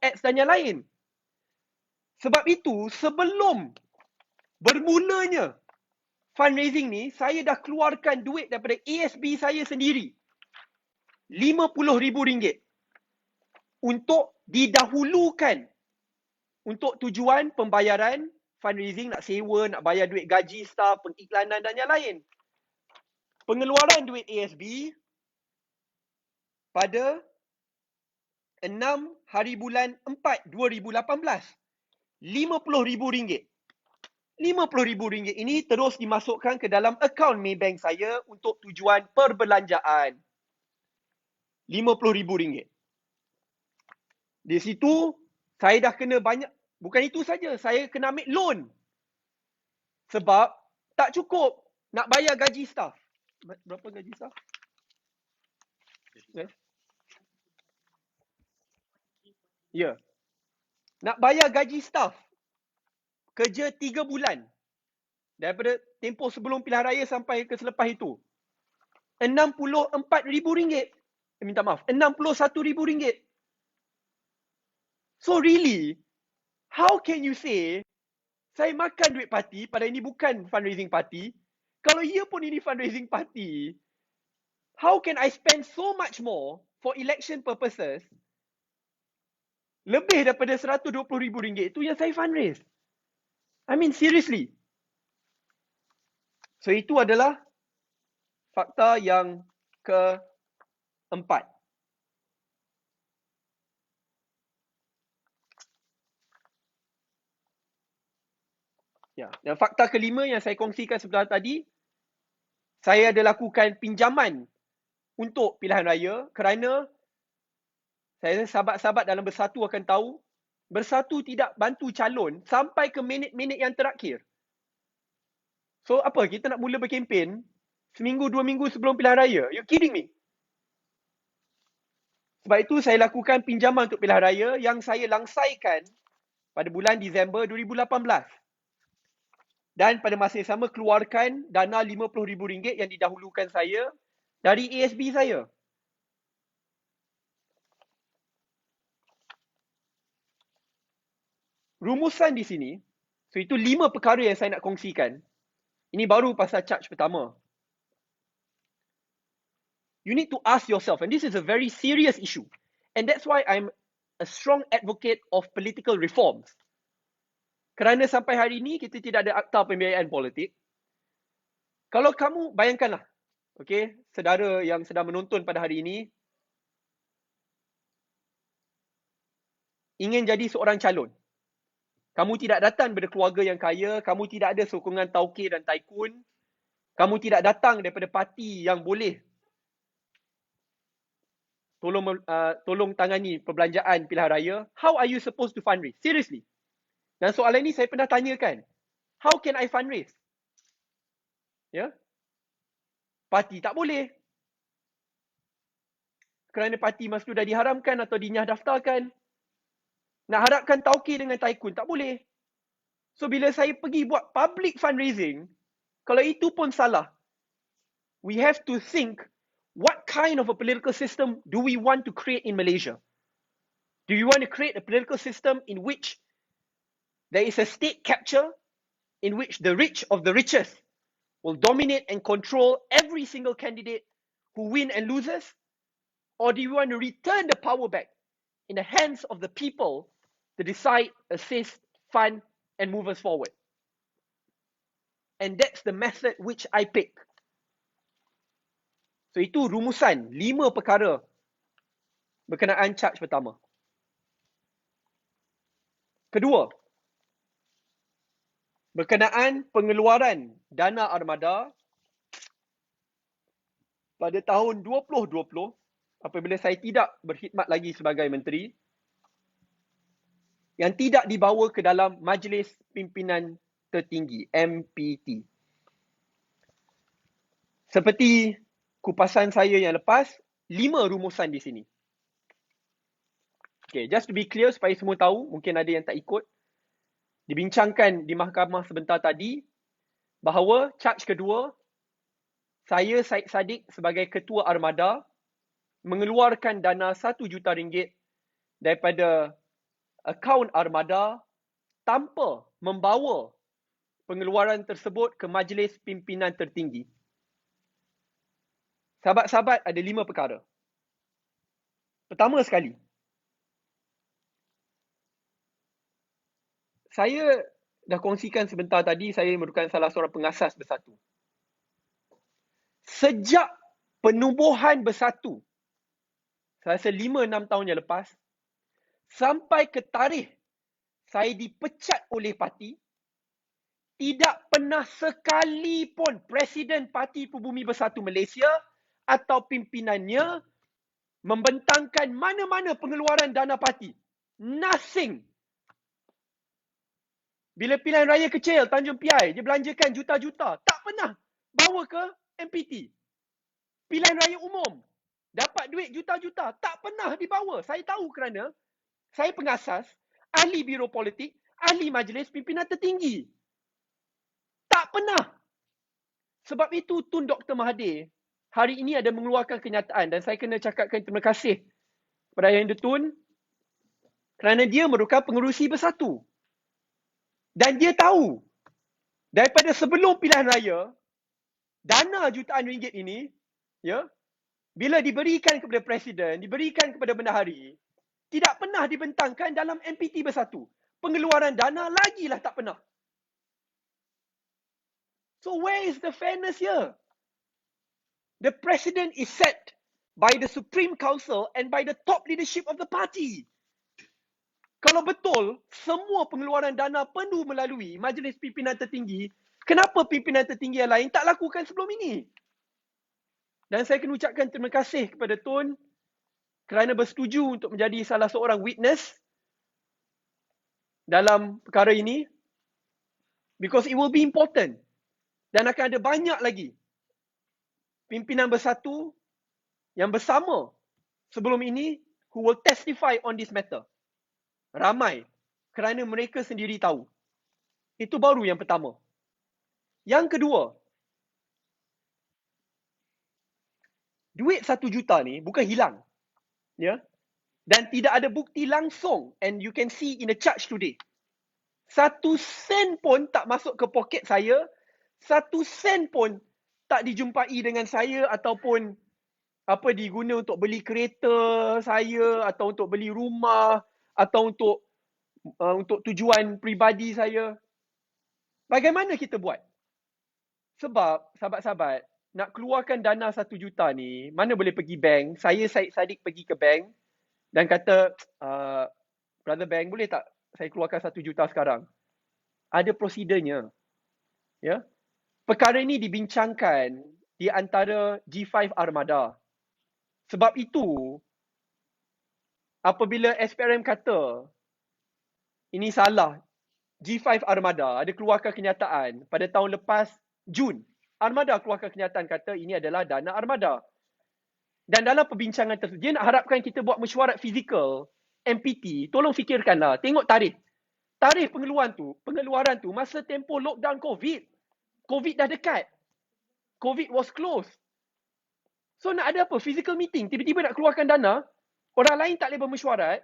A: ads dan yang lain. Sebab itu, sebelum bermulanya fundraising ni, saya dah keluarkan duit daripada ASB saya sendiri. RM50,000 untuk didahulukan untuk tujuan pembayaran fundraising, nak sewa, nak bayar duit gaji staff, pengiklanan dan yang lain. Pengeluaran duit ASB pada 6 hari bulan 4 2018, RM50,000. RM50,000 ini terus dimasukkan ke dalam akaun Maybank saya untuk tujuan perbelanjaan. RM50,000. Di situ saya dah kena banyak. Bukan itu saja, saya kena ambil loan. Sebab tak cukup nak bayar gaji staff. Berapa gaji staff? Ya. Yeah. Nak bayar gaji staff. Kerja 3 bulan. Daripada tempoh sebelum pilihan raya sampai ke selepas itu. RM64,000. Minta maaf, RM61,000. So really, how can you say, saya makan duit parti, pada ini bukan fundraising parti. Kalau ia pun ini fundraising parti, how can I spend so much more for election purposes, lebih daripada RM120,000 itu yang saya fundraise? I mean, seriously. So, itu adalah fakta yang keempat. Ya, dan fakta kelima yang saya kongsikan sebentar tadi, saya ada lakukan pinjaman untuk pilihan raya kerana saya sahabat-sahabat dalam Bersatu akan tahu, Bersatu tidak bantu calon sampai ke minit-minit yang terakhir. So apa, kita nak mula berkempen seminggu, 2 minggu sebelum pilihan raya? You kidding me? Sebab itu saya lakukan pinjaman untuk pilihan raya yang saya langsaikan pada bulan Disember 2018. Dan pada masa yang sama keluarkan dana RM50,000 yang didahulukan saya dari ASB saya. Rumusan di sini, so itu 5 perkara yang saya nak kongsikan. Ini baru pasal charge pertama. You need to ask yourself, and this is a very serious issue. And that's why I'm a strong advocate of political reforms. Kerana sampai hari ini kita tidak ada akta pembiayaan politik. Kalau kamu, bayangkanlah, okay, saudara yang sedang menonton pada hari ini, ingin jadi seorang calon. Kamu tidak datang dari keluarga yang kaya, kamu tidak ada sokongan tauke dan taikun, kamu tidak datang daripada parti yang boleh tolong tangani perbelanjaan pilihan raya. How are you supposed to fundraise? Seriously. Dan soalan ini saya pernah tanyakan. How can I fundraise? Ya? Parti tak boleh. Kerana parti masa tu dah diharamkan atau dinyah daftarkan. Nak harapkan tauke dengan taikun, tak boleh. So, bila saya pergi buat public fundraising, kalau itu pun salah, we have to think, what kind of a political system do we want to create in Malaysia? Do you want to create a political system in which there is a state capture, in which the rich of the richest will dominate and control every single candidate who win and loses? Or do you want to return the power back in the hands of the people to decide, assist, fund, and move us forward? And that's the method which I pick. So itu rumusan 5 perkara berkenaan charge pertama. Kedua, berkenaan pengeluaran dana armada pada tahun 2020 apabila saya tidak berkhidmat lagi sebagai menteri yang tidak dibawa ke dalam Majlis Pimpinan Tertinggi MPT. Seperti kupasan saya yang lepas, 5 rumusan di sini. Okay, just to be clear supaya semua tahu, mungkin ada yang tak ikut. Dibincangkan di mahkamah sebentar tadi bahawa charge kedua, saya Syed Saddiq sebagai ketua armada mengeluarkan dana RM1 juta daripada akaun armada tanpa membawa pengeluaran tersebut ke Majlis Pimpinan Tertinggi. Sahabat-sahabat, ada 5 perkara. Pertama sekali, saya dah kongsikan sebentar tadi, saya merupakan salah seorang pengasas Bersatu. Sejak penubuhan Bersatu, saya rasa 5-6 tahun yang lepas, sampai ke tarikh saya dipecat oleh parti, tidak pernah sekali pun Presiden Parti Pribumi Bersatu Malaysia atau pimpinannya membentangkan mana-mana pengeluaran dana parti. Nothing. Bila pilihan raya kecil, Tanjung Piai, dia belanjakan juta-juta. Tak pernah bawa ke MPT. Pilihan raya umum, dapat duit juta-juta. Tak pernah dibawa. Saya tahu kerana saya pengasas, ahli biro politik, ahli majlis pimpinan tertinggi. Tak pernah. Sebab itu Tun Dr. Mahathir hari ini ada mengeluarkan kenyataan dan saya kena cakapkan terima kasih kepada Yang Tun kerana dia merupakan pengerusi Bersatu. Dan dia tahu daripada sebelum pilihan raya, dana jutaan ringgit ini, ya, bila diberikan kepada Presiden, diberikan kepada bendahari, tidak pernah dibentangkan dalam MPT Bersatu. Pengeluaran dana lagilah tak pernah. So where is the fairness here? The President is set by the Supreme Council and by the top leadership of the party. Kalau betul, semua pengeluaran dana perlu melalui Majlis Pimpinan Tertinggi, kenapa pimpinan tertinggi yang lain tak lakukan sebelum ini? Dan saya kena ucapkan terima kasih kepada Tun kerana bersetuju untuk menjadi salah seorang witness dalam perkara ini. Because it will be important. Dan akan ada banyak lagi pimpinan Bersatu yang bersama sebelum ini who will testify on this matter. Ramai kerana mereka sendiri tahu. Itu baru yang pertama. Yang kedua, duit 1 juta ni bukan hilang. Ya? Dan tidak ada bukti langsung and you can see in the charge today. 1 sen pun tak masuk ke poket saya. 1 sen pun tak dijumpai dengan saya ataupun diguna untuk beli kereta saya atau untuk beli rumah atau untuk tujuan peribadi saya. Bagaimana kita buat? Sebab, sahabat-sahabat, nak keluarkan dana 1 juta ni, mana boleh pergi bank? Saya, Syed Saddiq, pergi ke bank dan kata, Brother Bank, boleh tak saya keluarkan 1 juta sekarang? Ada prosedurnya. Ya? Perkara ini dibincangkan di antara G5 Armada. Sebab itu, apabila SPRM kata, ini salah, G5 Armada ada keluarkan kenyataan pada tahun lepas, Jun. Armada keluarkan kenyataan kata ini adalah dana armada. Dan dalam perbincangan tersebut, dia nak harapkan kita buat mesyuarat fizikal, MPT, tolong fikirkanlah, tengok tarikh. Tarikh pengeluaran tu masa tempoh lockdown COVID. COVID dah dekat. COVID was closed. So nak ada apa? Physical meeting. Tiba-tiba nak keluarkan dana, orang lain tak boleh bermesyuarat,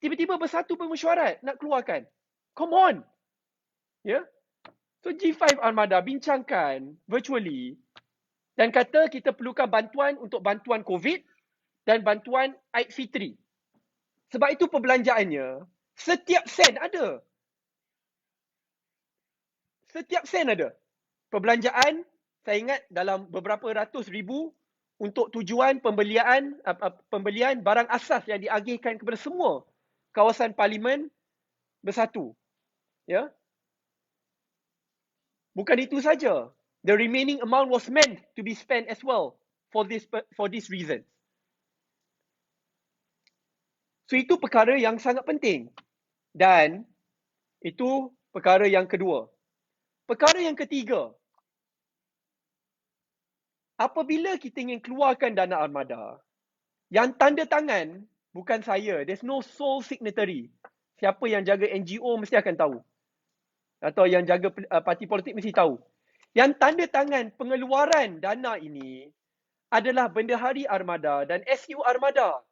A: tiba-tiba Bersatu bermesyuarat nak keluarkan. Come on. Ya? Yeah? So G5 Armada bincangkan virtually dan kata kita perlukan bantuan untuk bantuan COVID dan bantuan Aid Fitri. Sebab itu perbelanjaannya setiap sen ada. Setiap sen ada. Perbelanjaan, saya ingat dalam beberapa ratus ribu untuk tujuan pembelian barang asas yang diagihkan kepada semua kawasan parlimen Bersatu. Ya. Bukan itu saja. The remaining amount was meant to be spent as well for this reason. So itu perkara yang sangat penting. Dan itu perkara yang kedua. Perkara yang ketiga, apabila kita ingin keluarkan dana armada, yang tanda tangan bukan saya. There's no sole signatory. Siapa yang jaga NGO mesti akan tahu. Atau yang jaga parti politik mesti tahu. Yang tanda tangan pengeluaran dana ini adalah Bendahari Armada dan SU Armada.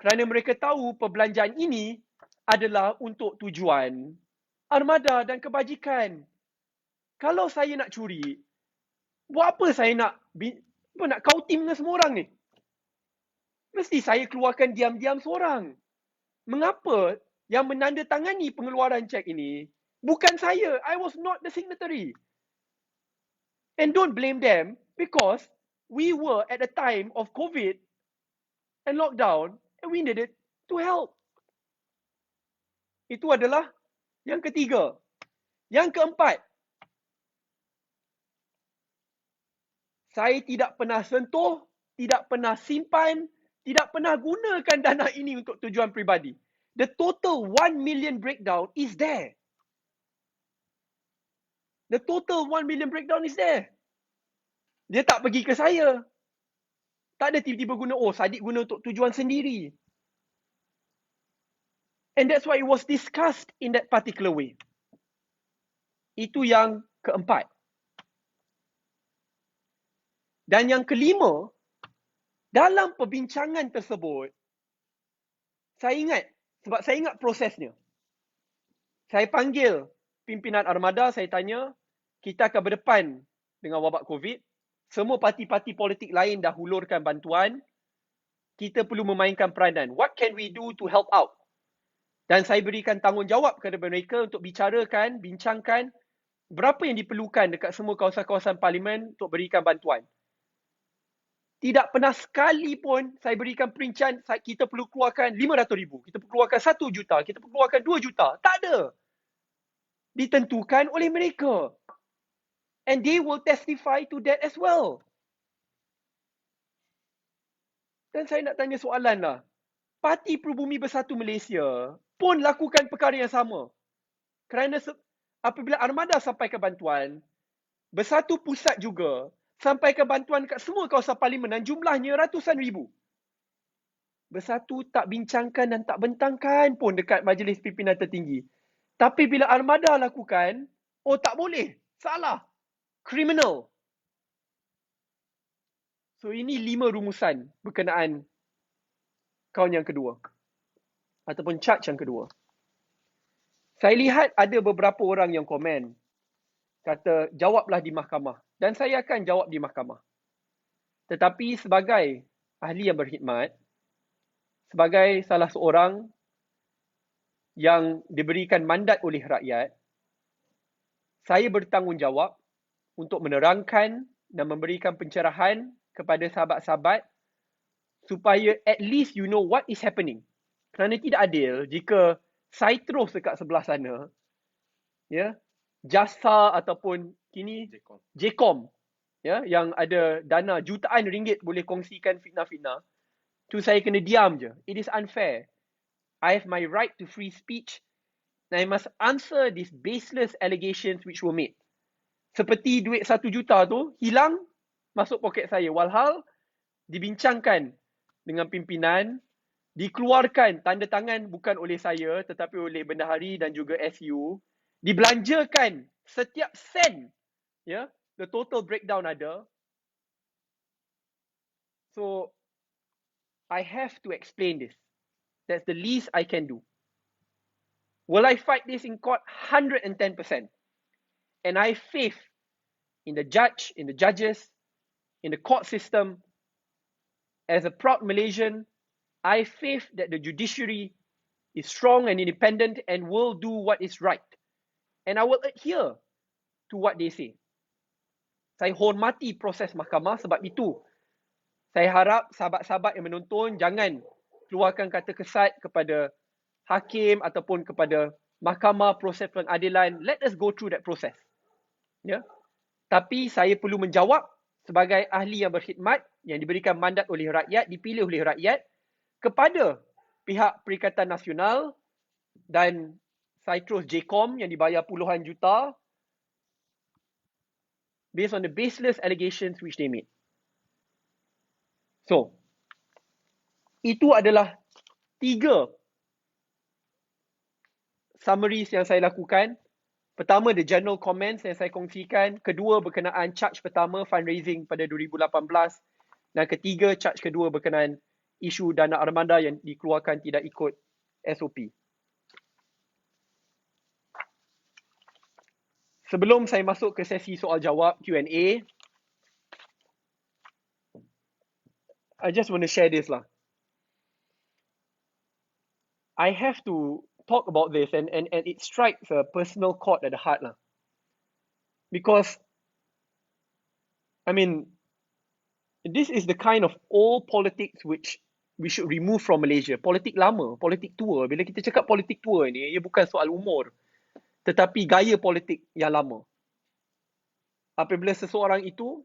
A: Kerana mereka tahu perbelanjaan ini adalah untuk tujuan armada dan kebajikan. Kalau saya nak curi, buat apa saya nak kautim dengan semua orang ni? Mesti saya keluarkan diam-diam seorang. Mengapa yang menandatangani pengeluaran cek ini bukan saya? I was not the signatory. And don't blame them because we were at the time of COVID and lockdown and we needed to help. Itu adalah yang ketiga. Yang keempat, saya tidak pernah sentuh, tidak pernah simpan, tidak pernah gunakan dana ini untuk tujuan peribadi. The total 1 million breakdown is there. The total 1 million breakdown is there. Dia tak pergi ke saya. Tak ada tiba-tiba guna, Sadiq guna untuk tujuan sendiri. And that's why it was discussed in that particular way. Itu yang keempat. Dan yang kelima, dalam perbincangan tersebut, saya ingat, sebab saya ingat prosesnya. Saya panggil pimpinan armada, saya tanya, kita akan berdepan dengan wabak COVID. Semua parti-parti politik lain dah hulurkan bantuan. Kita perlu memainkan peranan. What can we do to help out? Dan saya berikan tanggungjawab kepada mereka untuk bicarakan, bincangkan berapa yang diperlukan dekat semua kawasan-kawasan parlimen untuk berikan bantuan. Tidak pernah sekali pun saya berikan perincian kita perlu keluarkan 500,000, kita perlu keluarkan 1 juta, kita perlu keluarkan 2 juta. Tak ada. Ditentukan oleh mereka. And they will testify to that as well. Dan saya nak tanya soalan lah. Parti Perubumi Bersatu Malaysia pun lakukan perkara yang sama. Kerana apabila armada sampaikan bantuan, Bersatu Pusat juga sampaikan bantuan kat semua kawasan parlimen dan jumlahnya ratusan ribu. Bersatu tak bincangkan dan tak bentangkan pun dekat majlis pimpinan tertinggi. Tapi bila armada lakukan, tak boleh. Salah. Criminal. So ini 5 rumusan berkenaan kaun yang kedua. Ataupun charge yang kedua. Saya lihat ada beberapa orang yang komen. Kata, jawablah di mahkamah. Dan saya akan jawab di mahkamah. Tetapi sebagai ahli yang berkhidmat, sebagai salah seorang yang diberikan mandat oleh rakyat, saya bertanggungjawab untuk menerangkan dan memberikan pencerahan kepada sahabat-sahabat supaya at least you know what is happening. Kerana tidak adil jika saya terus dekat sebelah sana, jasa ataupun kini JCOM, yang ada dana jutaan ringgit boleh kongsikan fitnah-fitnah, tu saya kena diam je. It is unfair. I have my right to free speech and I must answer these baseless allegations which were made. Seperti duit 1 juta tu hilang masuk poket saya. Walhal dibincangkan dengan pimpinan, dikeluarkan tanda tangan bukan oleh saya tetapi oleh Bendahari dan juga SU, dibelanjakan setiap sen, the total breakdown ada. So I have to explain this. That's the least I can do. Will I fight this in court? 110%. And I have faith in the judge, in the judges, in the court system. As a proud Malaysian, I have faith that the judiciary is strong and independent and will do what is right. And I will adhere to what they say. Saya hormati proses mahkamah, sebab itu saya harap sahabat-sahabat yang menonton jangan keluarkan kata kesat kepada hakim ataupun kepada mahkamah proses pengadilan. Let us go through that process. Ya. Tapi saya perlu menjawab sebagai ahli yang berkhidmat, yang diberikan mandat oleh rakyat, dipilih oleh rakyat, kepada pihak Perikatan Nasional dan Citrus JCOM yang dibayar puluhan juta based on the baseless allegations which they made. So, itu adalah 3 summaries yang saya lakukan. Pertama, the general comments yang saya kongsikan. Kedua, berkenaan charge pertama, fundraising pada 2018. Dan ketiga, charge kedua berkenaan isu dana armada yang dikeluarkan tidak ikut SOP. Sebelum saya masuk ke sesi soal jawab Q&A, I just want to share this lah. I have to talk about this and it strikes a personal chord at the heart lah. Because, I mean, this is the kind of old politics which we should remove from Malaysia. Politik lama, politik tua. Bila kita cakap politik tua ni, ia bukan soal umur. Tetapi gaya politik yang lama. Apabila seseorang itu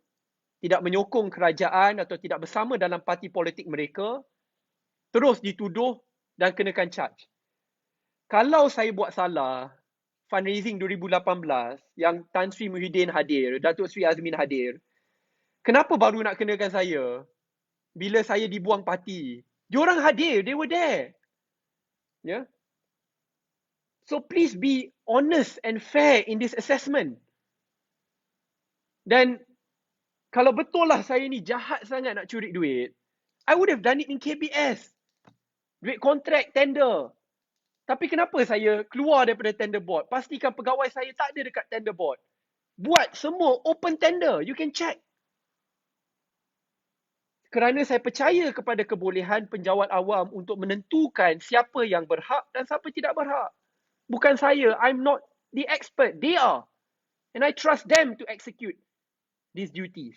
A: tidak menyokong kerajaan atau tidak bersama dalam parti politik mereka, terus dituduh dan kenakan charge. Kalau saya buat salah, fundraising 2018 yang Tan Sri Muhyiddin hadir, Datuk Sri Azmin hadir, kenapa baru nak kenakan saya bila saya dibuang parti? Diorang hadir, they were there. Yeah? So please be honest and fair in this assessment. Dan kalau betul lah saya ni jahat sangat nak curi duit, I would have done it in KBS. Duit kontrak, tender. Tapi kenapa saya keluar daripada tender board? Pastikan pegawai saya tak ada dekat tender board. Buat semua open tender. You can check. Kerana saya percaya kepada kebolehan penjawat awam untuk menentukan siapa yang berhak dan siapa tidak berhak. Bukan saya. I'm not the expert. They are. And I trust them to execute these duties.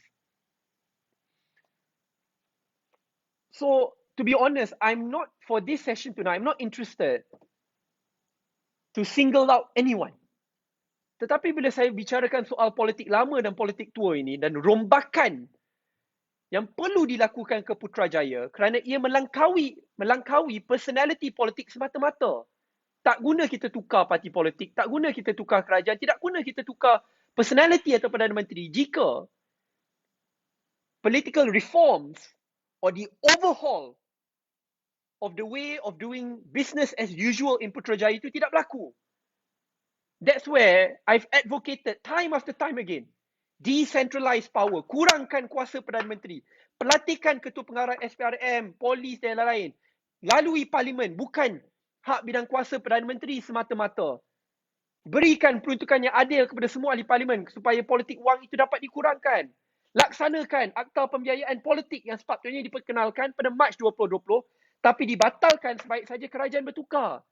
A: So, to be honest, I'm not, for this session tonight, I'm not interested to single out anyone. Tetapi bila saya bicarakan soal politik lama dan politik tua ini dan rombakan yang perlu dilakukan ke Putrajaya kerana ia melangkaui personality politik semata-mata. Tak guna kita tukar parti politik, tak guna kita tukar kerajaan, tidak guna kita tukar personality atau Perdana Menteri jika political reforms or the overhaul of the way of doing business as usual in Putrajaya itu tidak berlaku. That's where I've advocated time after time again. Decentralize power, kurangkan kuasa Perdana Menteri, pelantikan ketua pengarah SPRM, polis dan lain-lain, lalui parlimen, bukan hak bidang kuasa Perdana Menteri semata-mata. Berikan peruntukan yang adil kepada semua ahli parlimen supaya politik wang itu dapat dikurangkan. Laksanakan akta pembiayaan politik yang sepatutnya diperkenalkan pada Mac 2020 tapi dibatalkan sebaik saja kerajaan bertukar.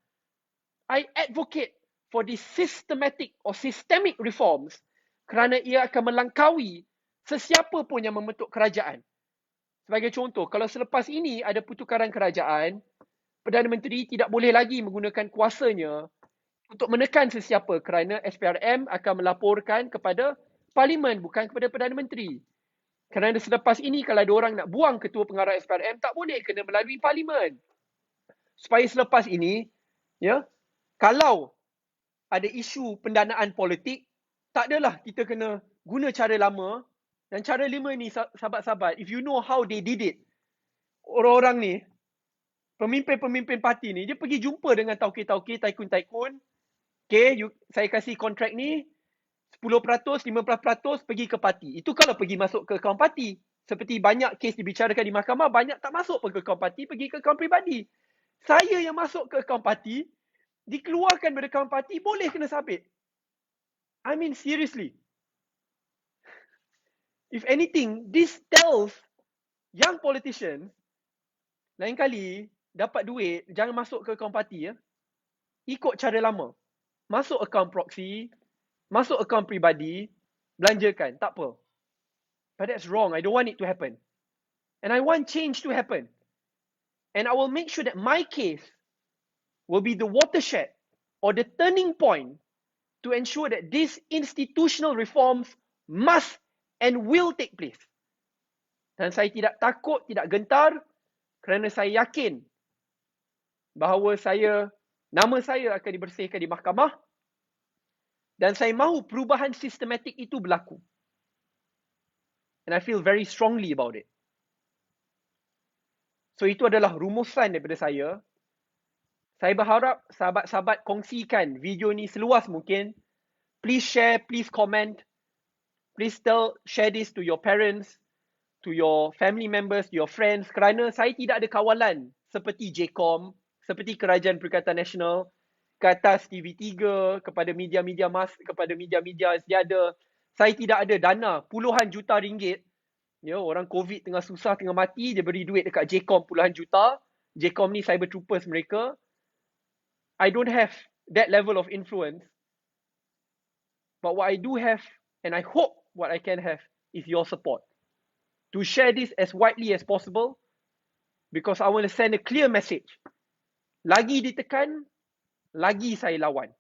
A: I advocate for the systematic or systemic reforms kerana ia akan melangkaui sesiapa pun yang membentuk kerajaan. Sebagai contoh, kalau selepas ini ada pertukaran kerajaan, Perdana Menteri tidak boleh lagi menggunakan kuasanya untuk menekan sesiapa kerana SPRM akan melaporkan kepada Parlimen bukan kepada Perdana Menteri. Kerana selepas ini kalau ada orang nak buang ketua pengarah SPRM, tak boleh, kena melalui Parlimen. Supaya selepas ini, ya, kalau ada isu pendanaan politik, tak adalah kita kena guna cara lama. Dan cara lama ni, sahabat-sahabat, if you know how they did it, orang-orang ni, pemimpin-pemimpin parti ni, dia pergi jumpa dengan tauke-tauke, taikun-taikun. Okay, saya kasih kontrak ni, 10%, 15% pergi ke parti. Itu kalau pergi masuk ke akaun parti. Seperti banyak kes dibicarakan di mahkamah, banyak tak masuk ke akaun parti, pergi ke akaun pribadi. Saya yang masuk ke akaun parti, dikeluarkan dari akaun parti, boleh kena sabit. I mean, seriously. If anything, this tells young politicians, lain kali dapat duit, jangan masuk ke akaun parti. Ya. Ikut cara lama. Masuk akaun proxy, masuk akaun pribadi, belanjakan. Tak apa. But that's wrong. I don't want it to happen. And I want change to happen. And I will make sure that my case will be the watershed or the turning point to ensure that these institutional reforms must and will take place. Dan saya tidak takut, tidak gentar kerana saya yakin bahawa nama saya akan dibersihkan di mahkamah dan saya mahu perubahan sistematik itu berlaku. And I feel very strongly about it. So itu adalah rumusan daripada saya. Saya berharap sahabat-sahabat kongsikan video ni seluas mungkin. Please share, please comment. Please share this to your parents, to your family members, to your friends. Kerana saya tidak ada kawalan seperti JCOM, seperti Kerajaan Perikatan Nasional, ke atas TV3, kepada media-media kepada media-media tiada. Saya tidak ada dana puluhan juta ringgit. Ya, orang COVID tengah susah, tengah mati, dia beri duit dekat JCOM puluhan juta. JCOM ni cyber troopers mereka. I don't have that level of influence. But what I do have, and I hope what I can have, is your support. To share this as widely as possible. Because I want to send a clear message. Lagi ditekan, lagi saya lawan.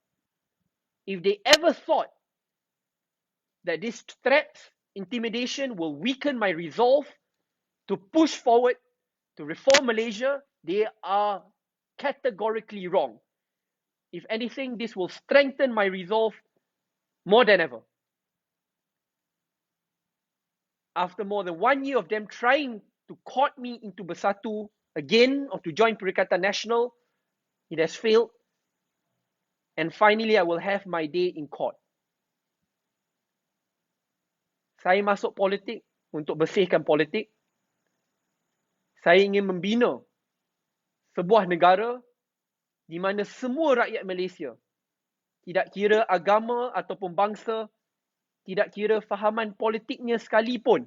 A: If they ever thought that this threat, intimidation will weaken my resolve to push forward to reform Malaysia, they are categorically wrong. If anything, this will strengthen my resolve more than ever. After more than 1 year of them trying to court me into Bersatu again or to join Perikatan Nasional, it has failed. And finally, I will have my day in court. Saya masuk politik untuk bersihkan politik. Saya ingin membina sebuah negara di mana semua rakyat Malaysia, tidak kira agama ataupun bangsa, tidak kira fahaman politiknya sekalipun,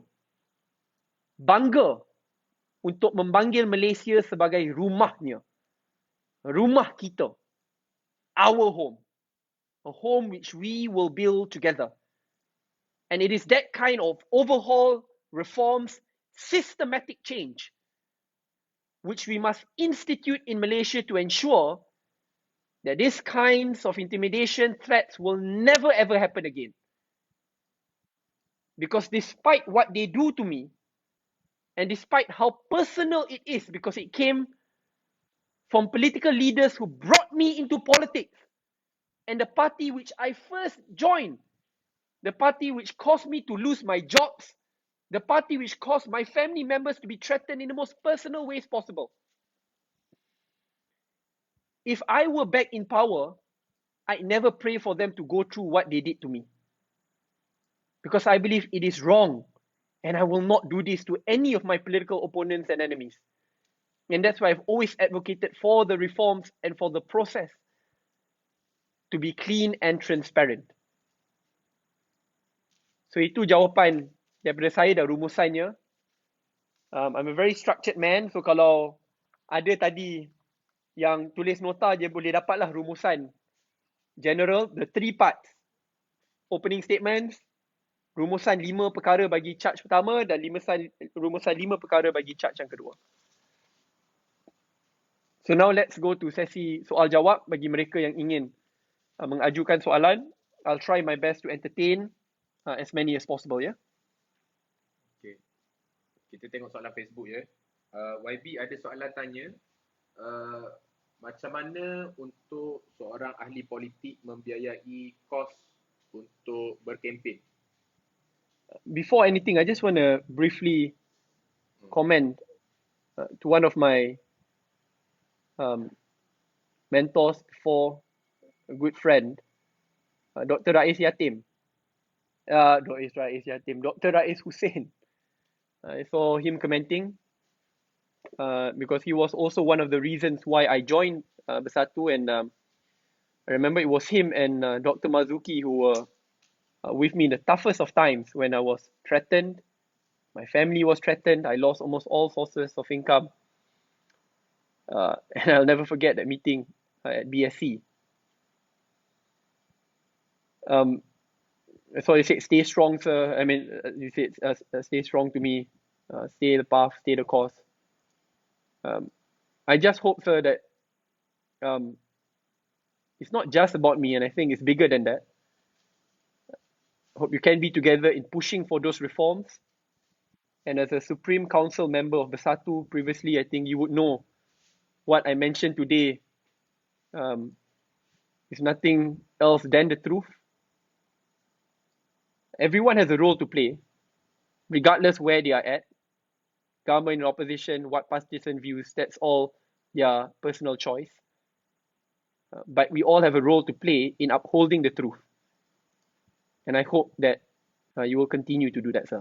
A: bangga untuk memanggil Malaysia sebagai rumahnya. Rumah kita. Our home. A home which we will build together. And it is that kind of overhaul, reforms, systematic change which we must institute in Malaysia to ensure that these kinds of intimidation, threats will never ever happen again. Because despite what they do to me, and despite how personal it is, because it came from political leaders who brought me into politics, and the party which I first joined, the party which caused me to lose my jobs, the party which caused my family members to be threatened in the most personal ways possible. If I were back in power, I'd never pray for them to go through what they did to me. Because I believe it is wrong, and I will not do this to any of my political opponents and enemies. And that's why I've always advocated for the reforms and for the process to be clean and transparent. So itu jawapan daripada saya dan rumusannya. I'm a very structured man, so kalau ada tadi yang tulis nota je boleh dapatlah rumusan general, the 3 parts. Opening statements, rumusan 5 perkara bagi charge pertama dan rumusan 5 perkara bagi charge yang kedua. So now let's go to sesi soal jawab bagi mereka yang ingin mengajukan soalan. I'll try my best to entertain as many as possible, ya.
B: Okay. Kita tengok soalan Facebook ya. YB ada soalan tanya, macam mana untuk seorang ahli politik membiayai kos untuk berkempen?
A: Before anything, I just want to briefly comment to one of my mentors before, a good friend, Dr. Rais Yatim. Dr. Rais Hussein. I saw him commenting because he was also one of the reasons why I joined Bersatu, and I remember it was him and Dr. Mazuki who were with me in the toughest of times when I was threatened. My family was threatened. I lost almost all sources of income. And I'll never forget that meeting at BSC. So he said, stay strong, sir. I mean, you said, stay strong to me. Stay the path, stay the course. I just hope, sir, that it's not just about me, and I think it's bigger than that. Hope you can be together in pushing for those reforms. And as a Supreme Council member of Bersatu previously, I think you would know what I mentioned today is nothing else than the truth. Everyone has a role to play, regardless where they are at. Government and opposition, what partisan views, that's all their personal choice. But we all have a role to play in upholding the truth. And I hope that you will continue to do that, sir.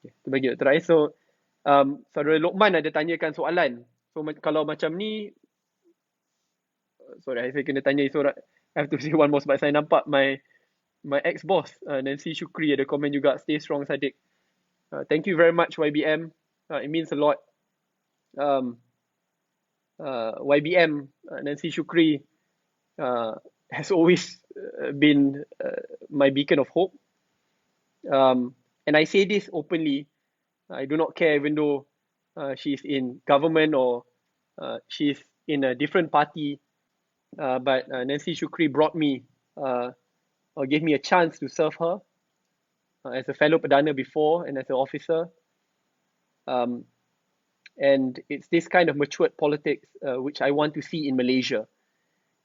A: Okay, itu bagi terakhir. So, Saudara Lokman ada tanyakan soalan. So, kalau macam ni, sorry, saya kena tanya soalan. I have to say one more sebab saya nampak my ex-boss, Nancy Shukri, ada komen juga. Stay strong, Sadiq. Thank you very much, YBM. It means a lot. YBM, Nancy Shukri, has always been my beacon of hope. And I say this openly. I do not care even though she's in government or she's in a different party. But Nancy Shukri brought me or gave me a chance to serve her as a fellow Perdana before and as an officer. And it's this kind of matured politics which I want to see in Malaysia.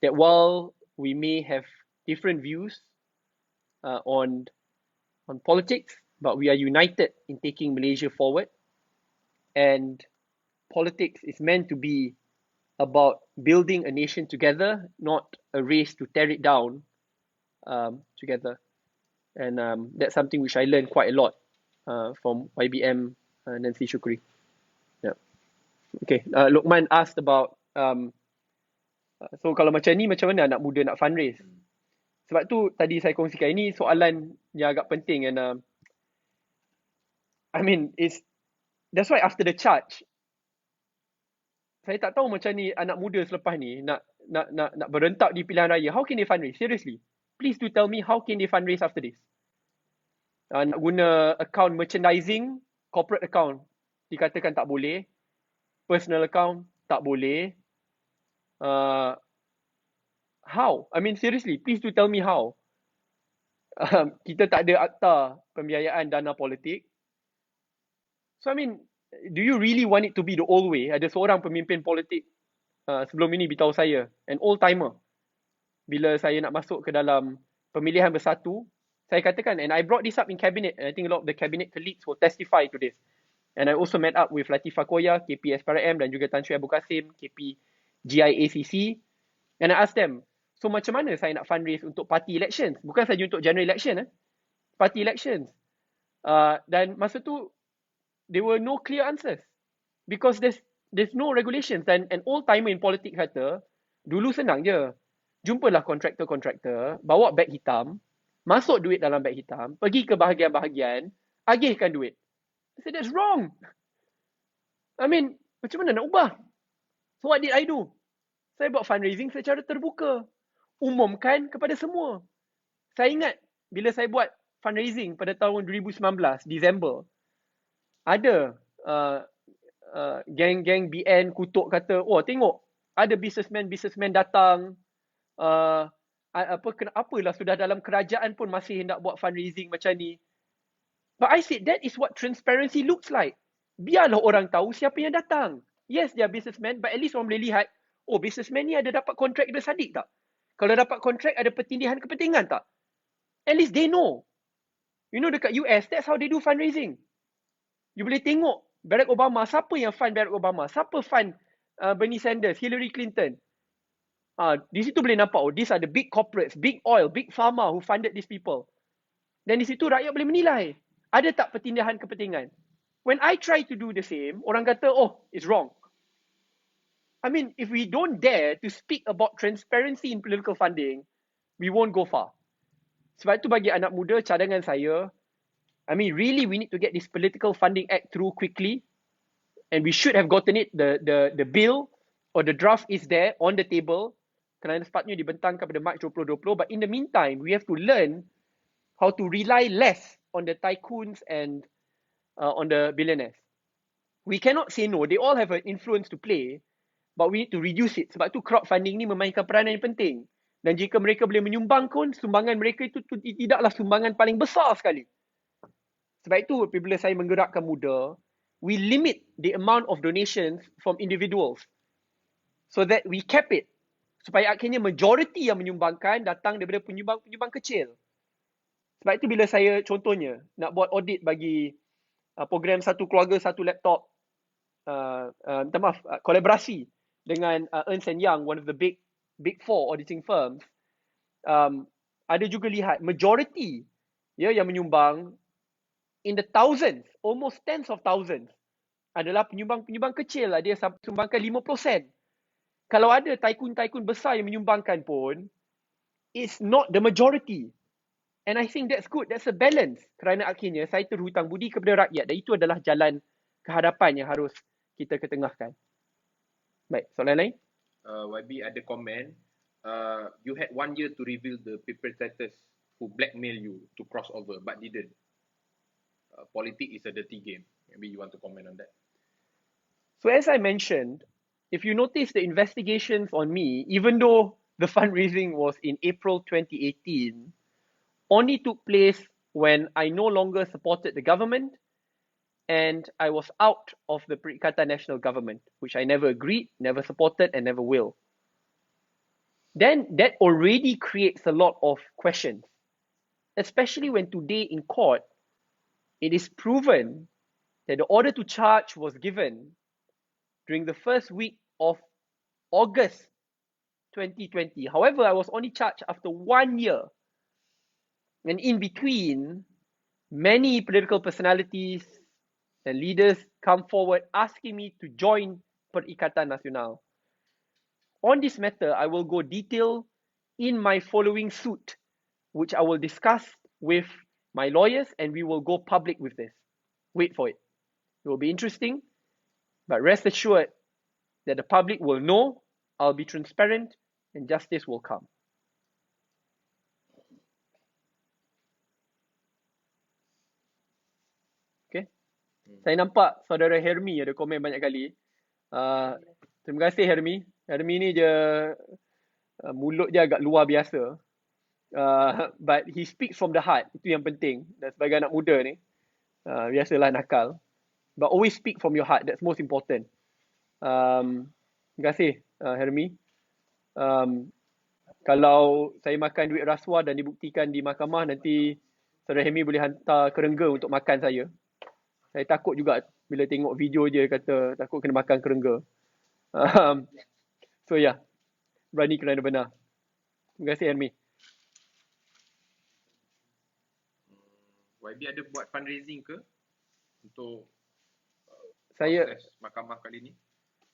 A: That while we may have different views on politics, but we are united in taking Malaysia forward. And politics is meant to be about building a nation together, not a race to tear it down together. And that's something which I learned quite a lot from YBM Nancy Shukri. Yeah. Okay, Lokman asked about so kalau macam ni, macam mana anak muda nak fundraise? Sebab tu tadi saya kongsikan, ini soalan yang agak penting. And I mean, that's why after the charge, saya tak tahu macam ni anak muda selepas ni nak berentak di pilihan raya. How can they fundraise? Seriously, please do tell me how can they fundraise after this? Nak guna account merchandising, corporate account dikatakan tak boleh, personal account tak boleh. How? I mean, seriously, please do tell me how. Kita tak ada akta pembiayaan dana politik. So, I mean, do you really want it to be the old way? Ada seorang pemimpin politik sebelum ini beritahu saya, an old timer. Bila saya nak masuk ke dalam pemilihan bersatu, saya katakan, and I brought this up in cabinet, and I think a lot of the cabinet colleagues will testify to this. And I also met up with Latifah Koya, KP SPRM, dan juga Tan Sri Abu Kasim, KP GIACC. And I asked them, so macam mana saya nak fundraise untuk party elections? Bukan saja untuk general election, party elections. Dan masa tu, there were no clear answers. Because there's no regulations. And an old timer in politics kata, dulu senang je. Jumpalah kontraktor-kontraktor, bawa beg hitam, masuk duit dalam beg hitam, pergi ke bahagian-bahagian, agihkan duit. I said, that's wrong. I mean, macam mana nak ubah? So what did I do? Saya buat fundraising secara terbuka. Umumkan kepada semua. Saya ingat bila saya buat fundraising pada tahun 2019, Disember, ada geng-geng BN kutuk kata, oh tengok, ada businessman datang, apalah sudah dalam kerajaan pun masih hendak buat fundraising macam ni. But I said that is what transparency looks like. Biarlah orang tahu siapa yang datang. Yes, they are businessmen, but at least orang boleh lihat, oh businessman ni ada dapat kontrak dari Sadiq tak? Kalau dapat kontrak ada pertindihan kepentingan tak? At least they know. You know dekat US, that's how they do fundraising. You boleh tengok Barack Obama, siapa yang fund Barack Obama? Siapa fund Bernie Sanders, Hillary Clinton? Di situ boleh nampak, oh these are the big corporates, big oil, big pharma who funded these people. Dan di situ rakyat boleh menilai, ada tak pertindihan kepentingan? When I try to do the same, orang kata, oh, it's wrong. I mean, if we don't dare to speak about transparency in political funding, we won't go far. Sebab itu bagi anak muda, cadangan saya, I mean, really we need to get this political funding act through quickly. And we should have gotten it, the bill or the draft is there on the table. Kerana sepatutnya dibentangkan pada Mac 2020. But in the meantime, we have to learn how to rely less on the tycoons and on the billionaires. We cannot say no. They all have an influence to play. But we need to reduce it. Sebab tu crowdfunding ni memainkan peranan yang penting. Dan jika mereka boleh menyumbang pun, sumbangan mereka itu tidaklah sumbangan paling besar sekali. Sebab itu, apabila saya menggerakkan muda, we limit the amount of donations from individuals so that we cap it. Supaya akhirnya majoriti yang menyumbangkan datang daripada penyumbang-penyumbang kecil. Sebab itu bila saya contohnya nak buat audit bagi program satu keluarga, satu laptop, kolaborasi dengan Ernst & Young, one of the big four auditing firms, ada juga lihat majority yang menyumbang in the thousands, almost tens of thousands, adalah penyumbang-penyumbang kecil. Dia sumbangkan 5%. Kalau ada tycoon-tycoon besar yang menyumbangkan pun, it's not the majority. And I think that's good. That's a balance. Kerana akhirnya saya terhutang budi kepada rakyat. Dan itu adalah jalan kehadapan yang harus kita ketengahkan. Baik, soalan lain?
B: YB ada komen. You had 1 year to reveal the perpetrators who blackmail you to cross over but didn't. Politik is a dirty game. Maybe you want to comment on that.
A: So as I mentioned, if you notice the investigations on me, even though the fundraising was in April 2018, only took place when I no longer supported the government and I was out of the Perikatan National Government, which I never agreed, never supported, and never will. Then that already creates a lot of questions, especially when today in court, it is proven that the order to charge was given during the first week of August 2020. However, I was only charged after 1 year. And in between, many political personalities and leaders come forward asking me to join Perikatan Nasional. On this matter, I will go detail in my following suit, which I will discuss with my lawyers and we will go public with this. Wait for it. It will be interesting, but rest assured that the public will know, I'll be transparent, and justice will come. Okay. Saya nampak saudara Hermi ada komen banyak kali. Terima kasih Hermi. Hermi ni je mulut dia agak luar biasa. But he speaks from the heart. Itu yang penting. Dan sebagai anak muda ni, biasalah nakal. But always speak from your heart. That's most important. Terima kasih Hermi. Kalau saya makan duit rasuah dan dibuktikan di mahkamah, nanti saudara Hermi boleh hantar kerengga untuk makan saya. Saya takut juga bila tengok video dia kata takut kena makan kerengga. So yeah, berani kerana benar. Terima kasih Hermi.
B: YB ada buat fundraising ke untuk
A: proses
B: mahkamah kali ni?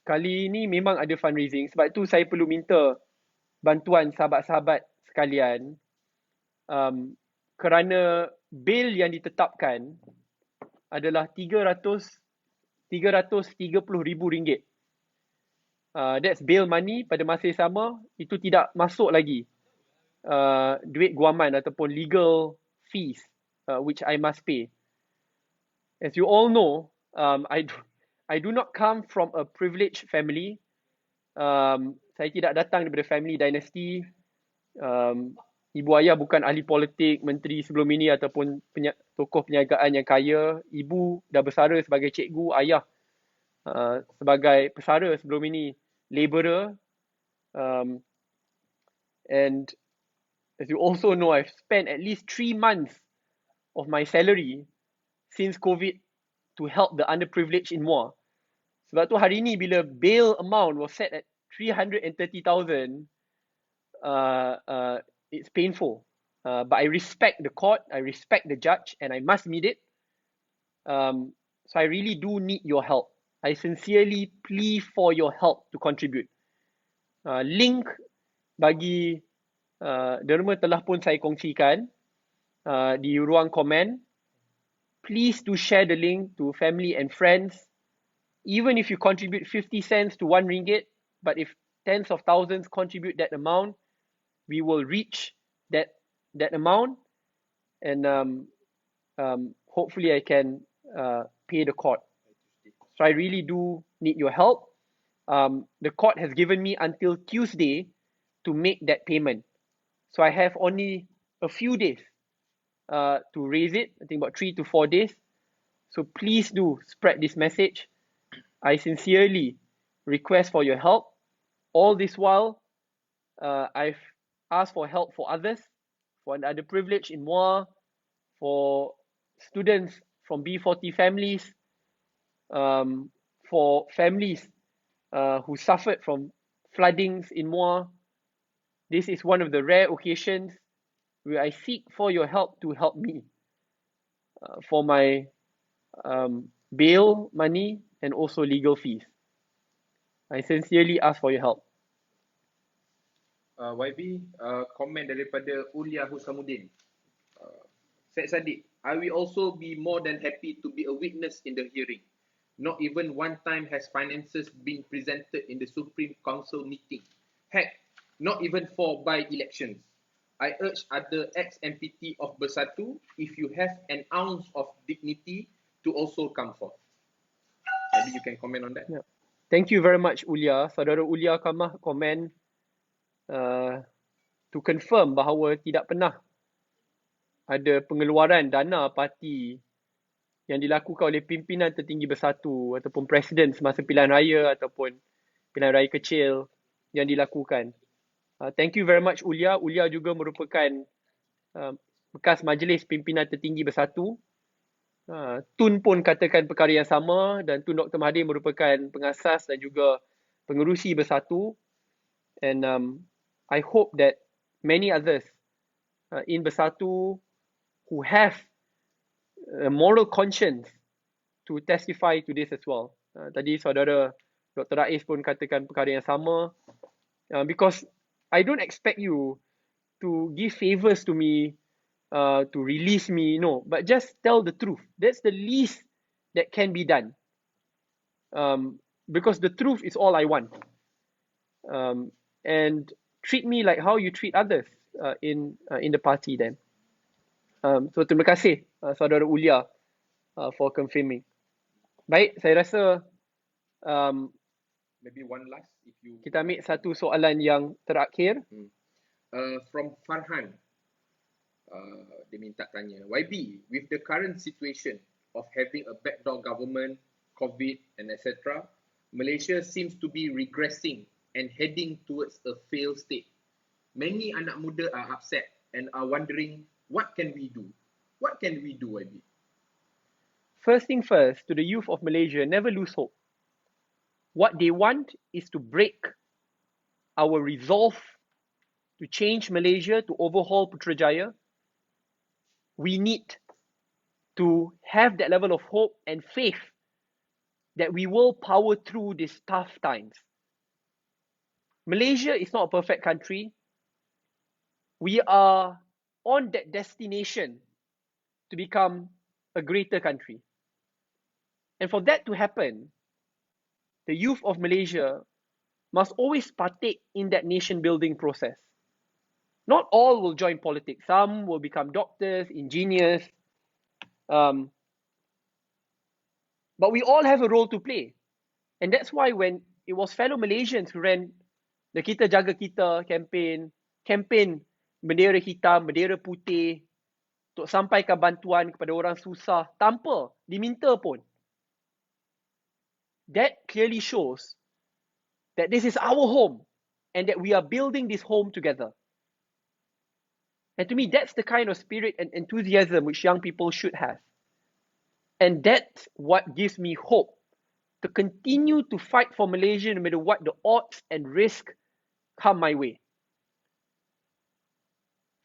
A: Kali ini memang ada fundraising. Sebab tu saya perlu minta bantuan sahabat-sahabat sekalian kerana bil yang ditetapkan adalah RM330,000. That's bail money. Pada masa yang sama, itu tidak masuk lagi duit guaman ataupun legal fees which I must pay. As you all know, I do not come from a privileged family. Saya tidak datang daripada family dynasty. Ibu ayah bukan ahli politik, menteri sebelum ini ataupun tokoh perniagaan yang kaya. Ibu dah bersara sebagai cikgu, ayah sebagai pesara sebelum ini, labourer. And as you also know, I've spent at least 3 months of my salary since COVID to help the underprivileged in Muar. Sebab tu hari ni bila bail amount was set at 330,000, it's painful. But I respect the court, I respect the judge, and I must meet it. So I really do need your help. I sincerely plea for your help to contribute. Link bagi derma telah pun saya kongsikan di ruang komen. Please do share the link to family and friends. Even if you contribute 50 cents to RM1, but if tens of thousands contribute that amount, we will reach that amount, and hopefully I can pay the court. So I really do need your help. The court has given me until Tuesday to make that payment. So I have only a few days to raise it. I think about 3 to 4 days. So please do spread this message. I sincerely request for your help. All this while, I've asked for help for others, for the underprivileged in Muar, for students from B40 families, for families who suffered from floodings in Muar. This is one of the rare occasions where I seek for your help to help me for my bail money and also legal fees. I sincerely ask for your help.
B: YB, komen daripada Ulia Husamuddin. Syed Saddiq, I will also be more than happy to be a witness in the hearing. Not even one time has finances been presented in the Supreme Council meeting. Heck, not even for by-elections. I urge other ex-MPT of Bersatu, if you have an ounce of dignity, to also come forth. Maybe you can comment on that.
A: Yeah. Thank you very much, Ulia. Saudara Ulia Kamah komen to confirm bahawa tidak pernah ada pengeluaran dana parti yang dilakukan oleh pimpinan tertinggi Bersatu ataupun presiden semasa pilihan raya ataupun pilihan raya kecil yang dilakukan. Thank you very much, Ulia. Ulia juga merupakan bekas majlis pimpinan tertinggi Bersatu. Tun pun katakan perkara yang sama dan Tun Dr. Mahathir merupakan pengasas dan juga pengerusi Bersatu. And I hope that many others in Bersatu who have a moral conscience to testify to this as well. Tadi saudara Dr. Rais pun katakan perkara yang sama. Because I don't expect you to give favours to me, to release me, no. But just tell the truth. That's the least that can be done. Because the truth is all I want. And treat me like how you treat others in the party then. So terima kasih saudara Ulia for confirming. Baik, saya rasa
B: maybe one last if you
A: kita ambil satu soalan yang terakhir.
B: From Farhan, dia minta tanya, YB, with the current situation of having a backdoor government, COVID and etc., Malaysia seems to be regressing and heading towards a failed state. Many anak muda are upset and are wondering, what can we do? What can we do, YB?
A: First thing first, to the youth of Malaysia, never lose hope. What they want is to break our resolve to change Malaysia, to overhaul Putrajaya. We need to have that level of hope and faith that we will power through these tough times. Malaysia is not a perfect country. We are on that destination to become a greater country. And for that to happen, the youth of Malaysia must always partake in that nation building process. Not all will join politics. Some will become doctors, engineers. But we all have a role to play. And that's why when it was fellow Malaysians who ran the Kita Jaga Kita campaign bendera hitam, bendera putih, untuk sampaikan bantuan kepada orang susah tanpa diminta pun. That clearly shows that this is our home and that we are building this home together. And to me, that's the kind of spirit and enthusiasm which young people should have. And that's what gives me hope to continue to fight for Malaysia no matter what the odds and risk come my way.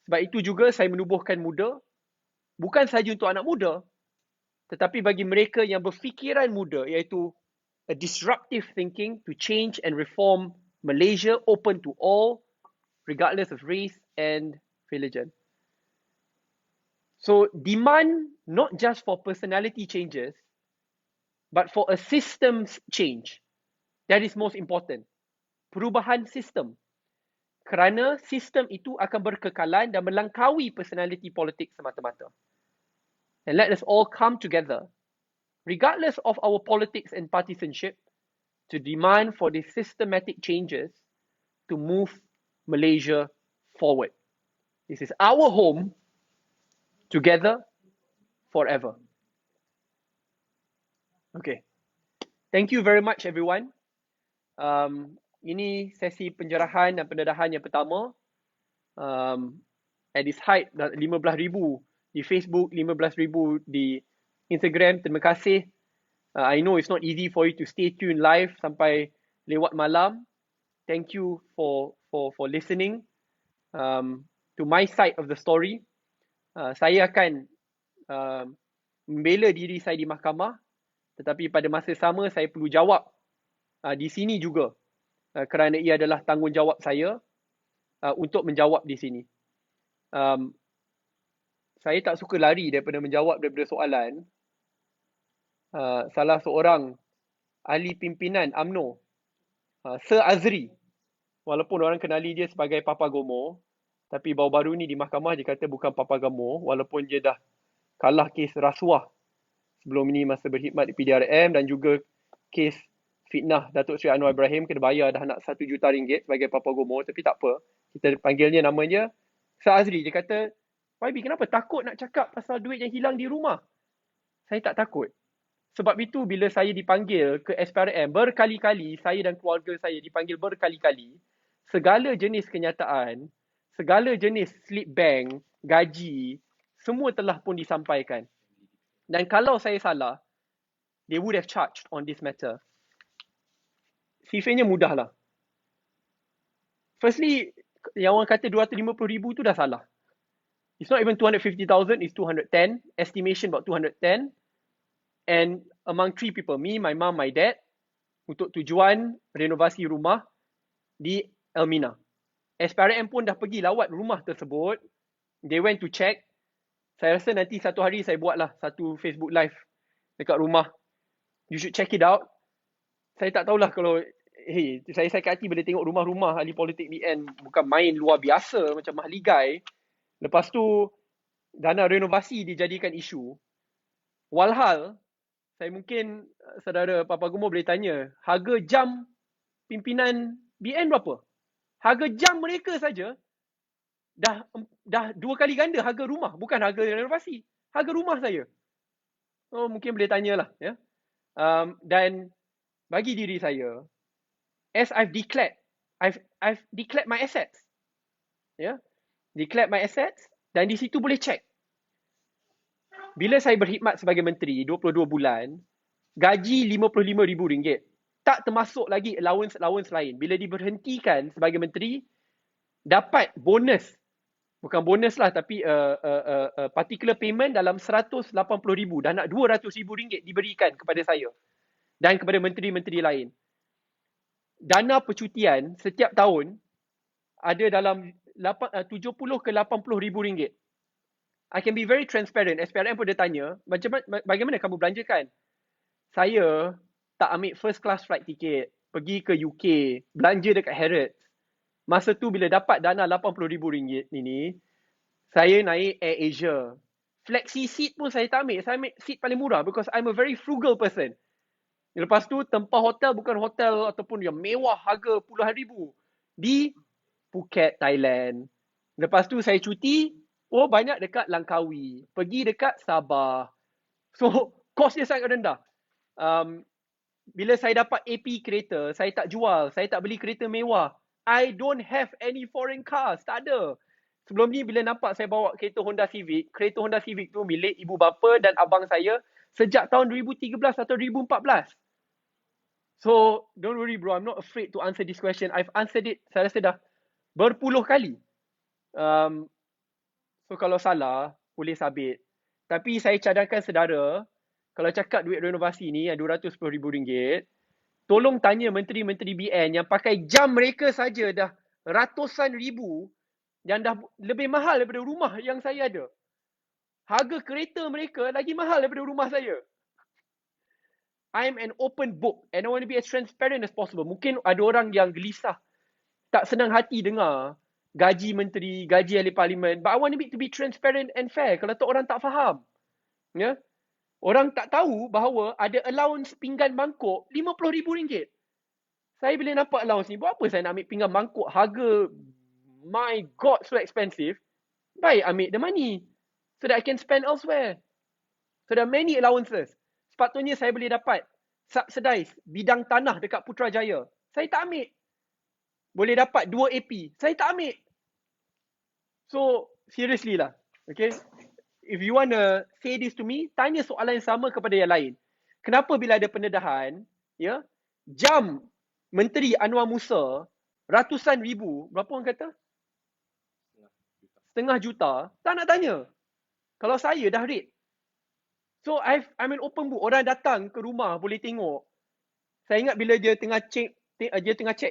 A: Sebab itu juga saya menubuhkan muda, bukan sahaja untuk anak muda, tetapi bagi mereka yang berfikiran muda, iaitu a disruptive thinking to change and reform Malaysia, open to all, regardless of race and religion. So demand not just for personality changes, but for a systems change. That is most important. Perubahan sistem. Kerana sistem itu akan berkekalan dan melangkaui personality politik semata-mata. And let us all come together, regardless of our politics and partisanship, to demand for these systematic changes to move Malaysia forward. This is our home, together, forever. Okay. Thank you very much everyone. Ini sesi penjarahan dan pendedahan yang pertama. At this height, 15,000 di Facebook, 15,000 di Instagram. Terima kasih. I know it's not easy for you to stay tuned live sampai lewat malam. Thank you for listening to my side of the story. Saya akan membela diri saya di mahkamah, tetapi pada masa sama saya perlu jawab di sini juga kerana ia adalah tanggungjawab saya untuk menjawab di sini. Saya tak suka lari daripada soalan. Salah seorang ahli pimpinan UMNO, Sir Azri, walaupun orang kenali dia sebagai Papa Gomo, tapi baru-baru ni di mahkamah dia kata bukan Papa Gomo, walaupun dia dah kalah kes rasuah sebelum ini masa berkhidmat di PDRM, dan juga kes fitnah Datuk Seri Anwar Ibrahim, kena bayar dah nak RM1 juta sebagai Papa Gomo. Tapi tak apa, kita panggilnya namanya Sir Azri. Dia kata, YB kenapa takut nak cakap pasal duit yang hilang di rumah? Saya tak takut. Sebab itu bila saya dipanggil ke SPRM berkali-kali, saya dan keluarga saya dipanggil berkali-kali, segala jenis kenyataan, segala jenis slip bank, gaji, semua telah pun disampaikan. Dan kalau saya salah, they would have charged on this matter. Sifirnya mudahlah. Firstly, yang orang kata 250,000 tu dah salah. It's not even 250,000, it's 210. Estimation about 210. And among 3 people, me, my mom, my dad, untuk tujuan renovasi rumah di Elmina. SPRM pun dah pergi lawat rumah tersebut. They went to check. Saya rasa nanti satu hari saya buatlah satu Facebook live dekat rumah. You should check it out. Saya tak tahulah kalau, saya sakit hati bila tengok rumah-rumah ahli politik BN bukan main luar biasa macam mahligai. Lepas tu, dana renovasi dijadikan isu. Walhal, saya mungkin saudara Papa Gomo boleh tanya, harga jam pimpinan BN berapa? Harga jam mereka saja dah 2 kali ganda harga rumah, bukan harga renovasi. Harga rumah saya. Oh, mungkin boleh tanyalah, ya. Dan bagi diri saya, as I've declared my assets. Ya. Declared my assets, dan di situ boleh check. Bila saya berkhidmat sebagai menteri 22 bulan, gaji RM55,000. Tak termasuk lagi allowance lain. Bila diberhentikan sebagai menteri, dapat bonus. Bukan bonus lah, tapi particular payment dalam RM180,000. Dah nak RM200,000 diberikan kepada saya dan kepada menteri-menteri lain. Dana percutian setiap tahun ada dalam 70 ke RM80,000. I can be very transparent. SPRM pun dia tanya, bagaimana kamu belanjakan? Saya tak ambil first class flight ticket, pergi ke UK, belanja dekat Harrods. Masa tu bila dapat dana RM80,000 ini, saya naik Air Asia. Flexi seat pun saya tak ambil. Saya ambil seat paling murah because I'm a very frugal person. Lepas tu tempah hotel bukan hotel ataupun yang mewah harga puluhan ribu. Di Phuket, Thailand. Lepas tu saya cuti, banyak dekat Langkawi. Pergi dekat Sabah. So, kos dia sangat rendah. Bila saya dapat AP kereta, saya tak jual. Saya tak beli kereta mewah. I don't have any foreign cars. Tak ada. Sebelum ni bila nampak saya bawa kereta Honda Civic tu milik ibu bapa dan abang saya sejak tahun 2013 atau 2014. So, don't worry bro. I'm not afraid to answer this question. I've answered it, saya rasa dah berpuluh kali. So kalau salah, boleh sabit. Tapi saya cadangkan saudara, kalau cakap duit renovasi ni yang RM210,000, tolong tanya menteri-menteri BN yang pakai jam mereka saja dah ratusan ribu, yang dah lebih mahal daripada rumah yang saya ada. Harga kereta mereka lagi mahal daripada rumah saya. I'm an open book and I want to be as transparent as possible. Mungkin ada orang yang gelisah, tak senang hati dengar gaji menteri, gaji ahli parlimen. But I want it to be transparent and fair. Kalau tak orang tak faham. Ya? Orang tak tahu bahawa ada allowance pinggan mangkuk RM50,000. Saya bila nampak allowance ni, buat apa saya nak ambil pinggan mangkuk harga, my God, so expensive. baik ambil the money so that I can spend elsewhere. So there are many allowances. Sepatutnya saya boleh dapat subsidize bidang tanah dekat Putrajaya. Saya tak ambil. Boleh dapat 2 AP. Saya tak ambil. So, seriously lah. Okay. If you want to say this to me, tanya soalan yang sama kepada yang lain. Kenapa bila ada pendedahan, ya, jam Menteri Anwar Musa, ratusan ribu, berapa orang kata? Setengah juta, tak nak tanya. Kalau saya dah rate. So, I'm an open book. Orang datang ke rumah boleh tengok. Saya ingat bila dia tengah check,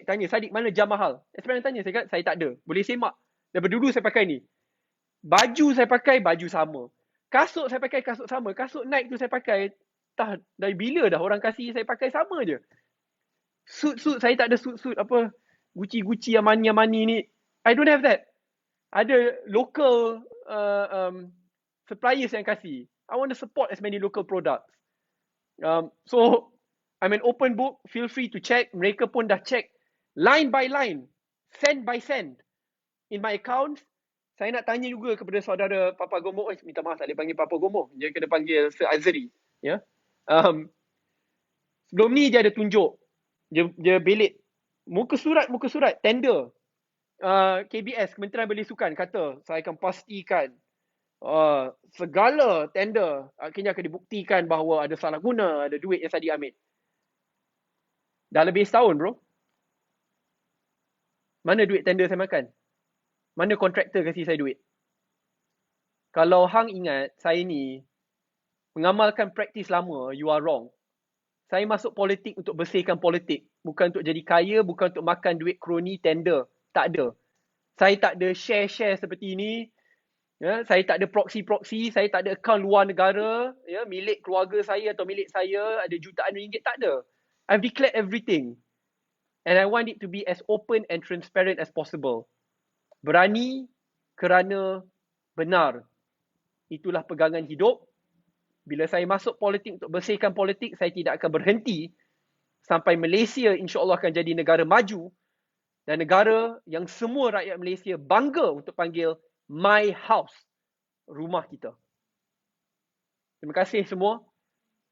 A: tanya, Sadiq mana jam mahal? Sebenarnya tanya, saya kata, saya tak ada. Boleh semak. Daripada dulu saya pakai ni. Baju saya pakai, baju sama. Kasut saya pakai, kasut sama. Kasut Nike tu saya pakai, dari bila dah orang kasih saya pakai sama je. Suit, saya tak ada suit apa, Gucci yang money ni. I don't have that. Ada local suppliers yang kasih. I want to support as many local products. So, I'm an open book. Feel free to check. Mereka pun dah check line by line, cent by cent in my account. Saya nak tanya juga kepada saudara Papa Gomo. Minta maaf tak boleh panggil Papa Gomo. Dia kena panggil Sir Azri. Ya. Sebelum ni dia ada tunjuk. Dia belit. Muka surat, tender. KBS, Kementerian Belisukan kata, saya akan pastikan segala tender akhirnya akan dibuktikan bahawa ada salah guna, ada duit yang saya diambil. Dah lebih setahun, bro. Mana duit tender saya makan? Mana kontraktor kasih saya duit? Kalau hang ingat, saya ni mengamalkan praktis lama, you are wrong. Saya masuk politik untuk bersihkan politik. Bukan untuk jadi kaya, bukan untuk makan duit kroni tender. Tak ada. Saya tak ada share-share seperti ini. Ya, saya tak ada proxy, saya tak ada akaun luar negara, ya, milik keluarga saya atau milik saya, ada jutaan ringgit, tak ada. I've declared everything. And I want it to be as open and transparent as possible. Berani kerana benar. Itulah pegangan hidup. Bila saya masuk politik untuk bersihkan politik, saya tidak akan berhenti sampai Malaysia insya-Allah akan jadi negara maju dan negara yang semua rakyat Malaysia bangga untuk panggil my house, rumah kita. Terima kasih semua.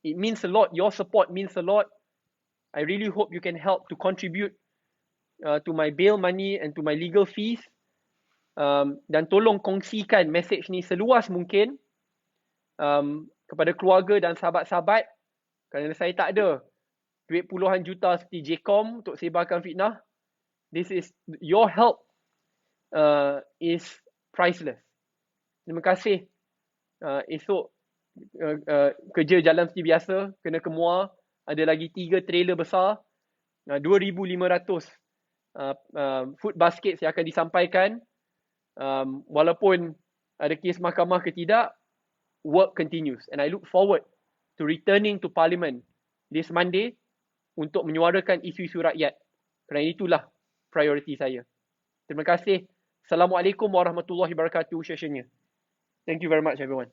A: It means a lot. Your support means a lot. I really hope you can help to contribute to my bail money and to my legal fees. Dan tolong kongsikan message ni seluas mungkin kepada keluarga dan sahabat-sahabat, kerana saya tak ada duit puluhan juta seperti JCOM untuk sebarkan fitnah. This is your help is priceless. Terima kasih. Esok kerja jalan seperti biasa, kena ke Muar, ada lagi 3 trailer besar, 2,500 food baskets yang akan disampaikan. Walaupun ada kes mahkamah ke tidak, work continues and I look forward to returning to Parliament this Monday untuk menyuarakan isu-isu rakyat, kerana itulah prioriti saya. Terima kasih. Assalamualaikum warahmatullahi wabarakatuh sessionnya. Thank you very much everyone.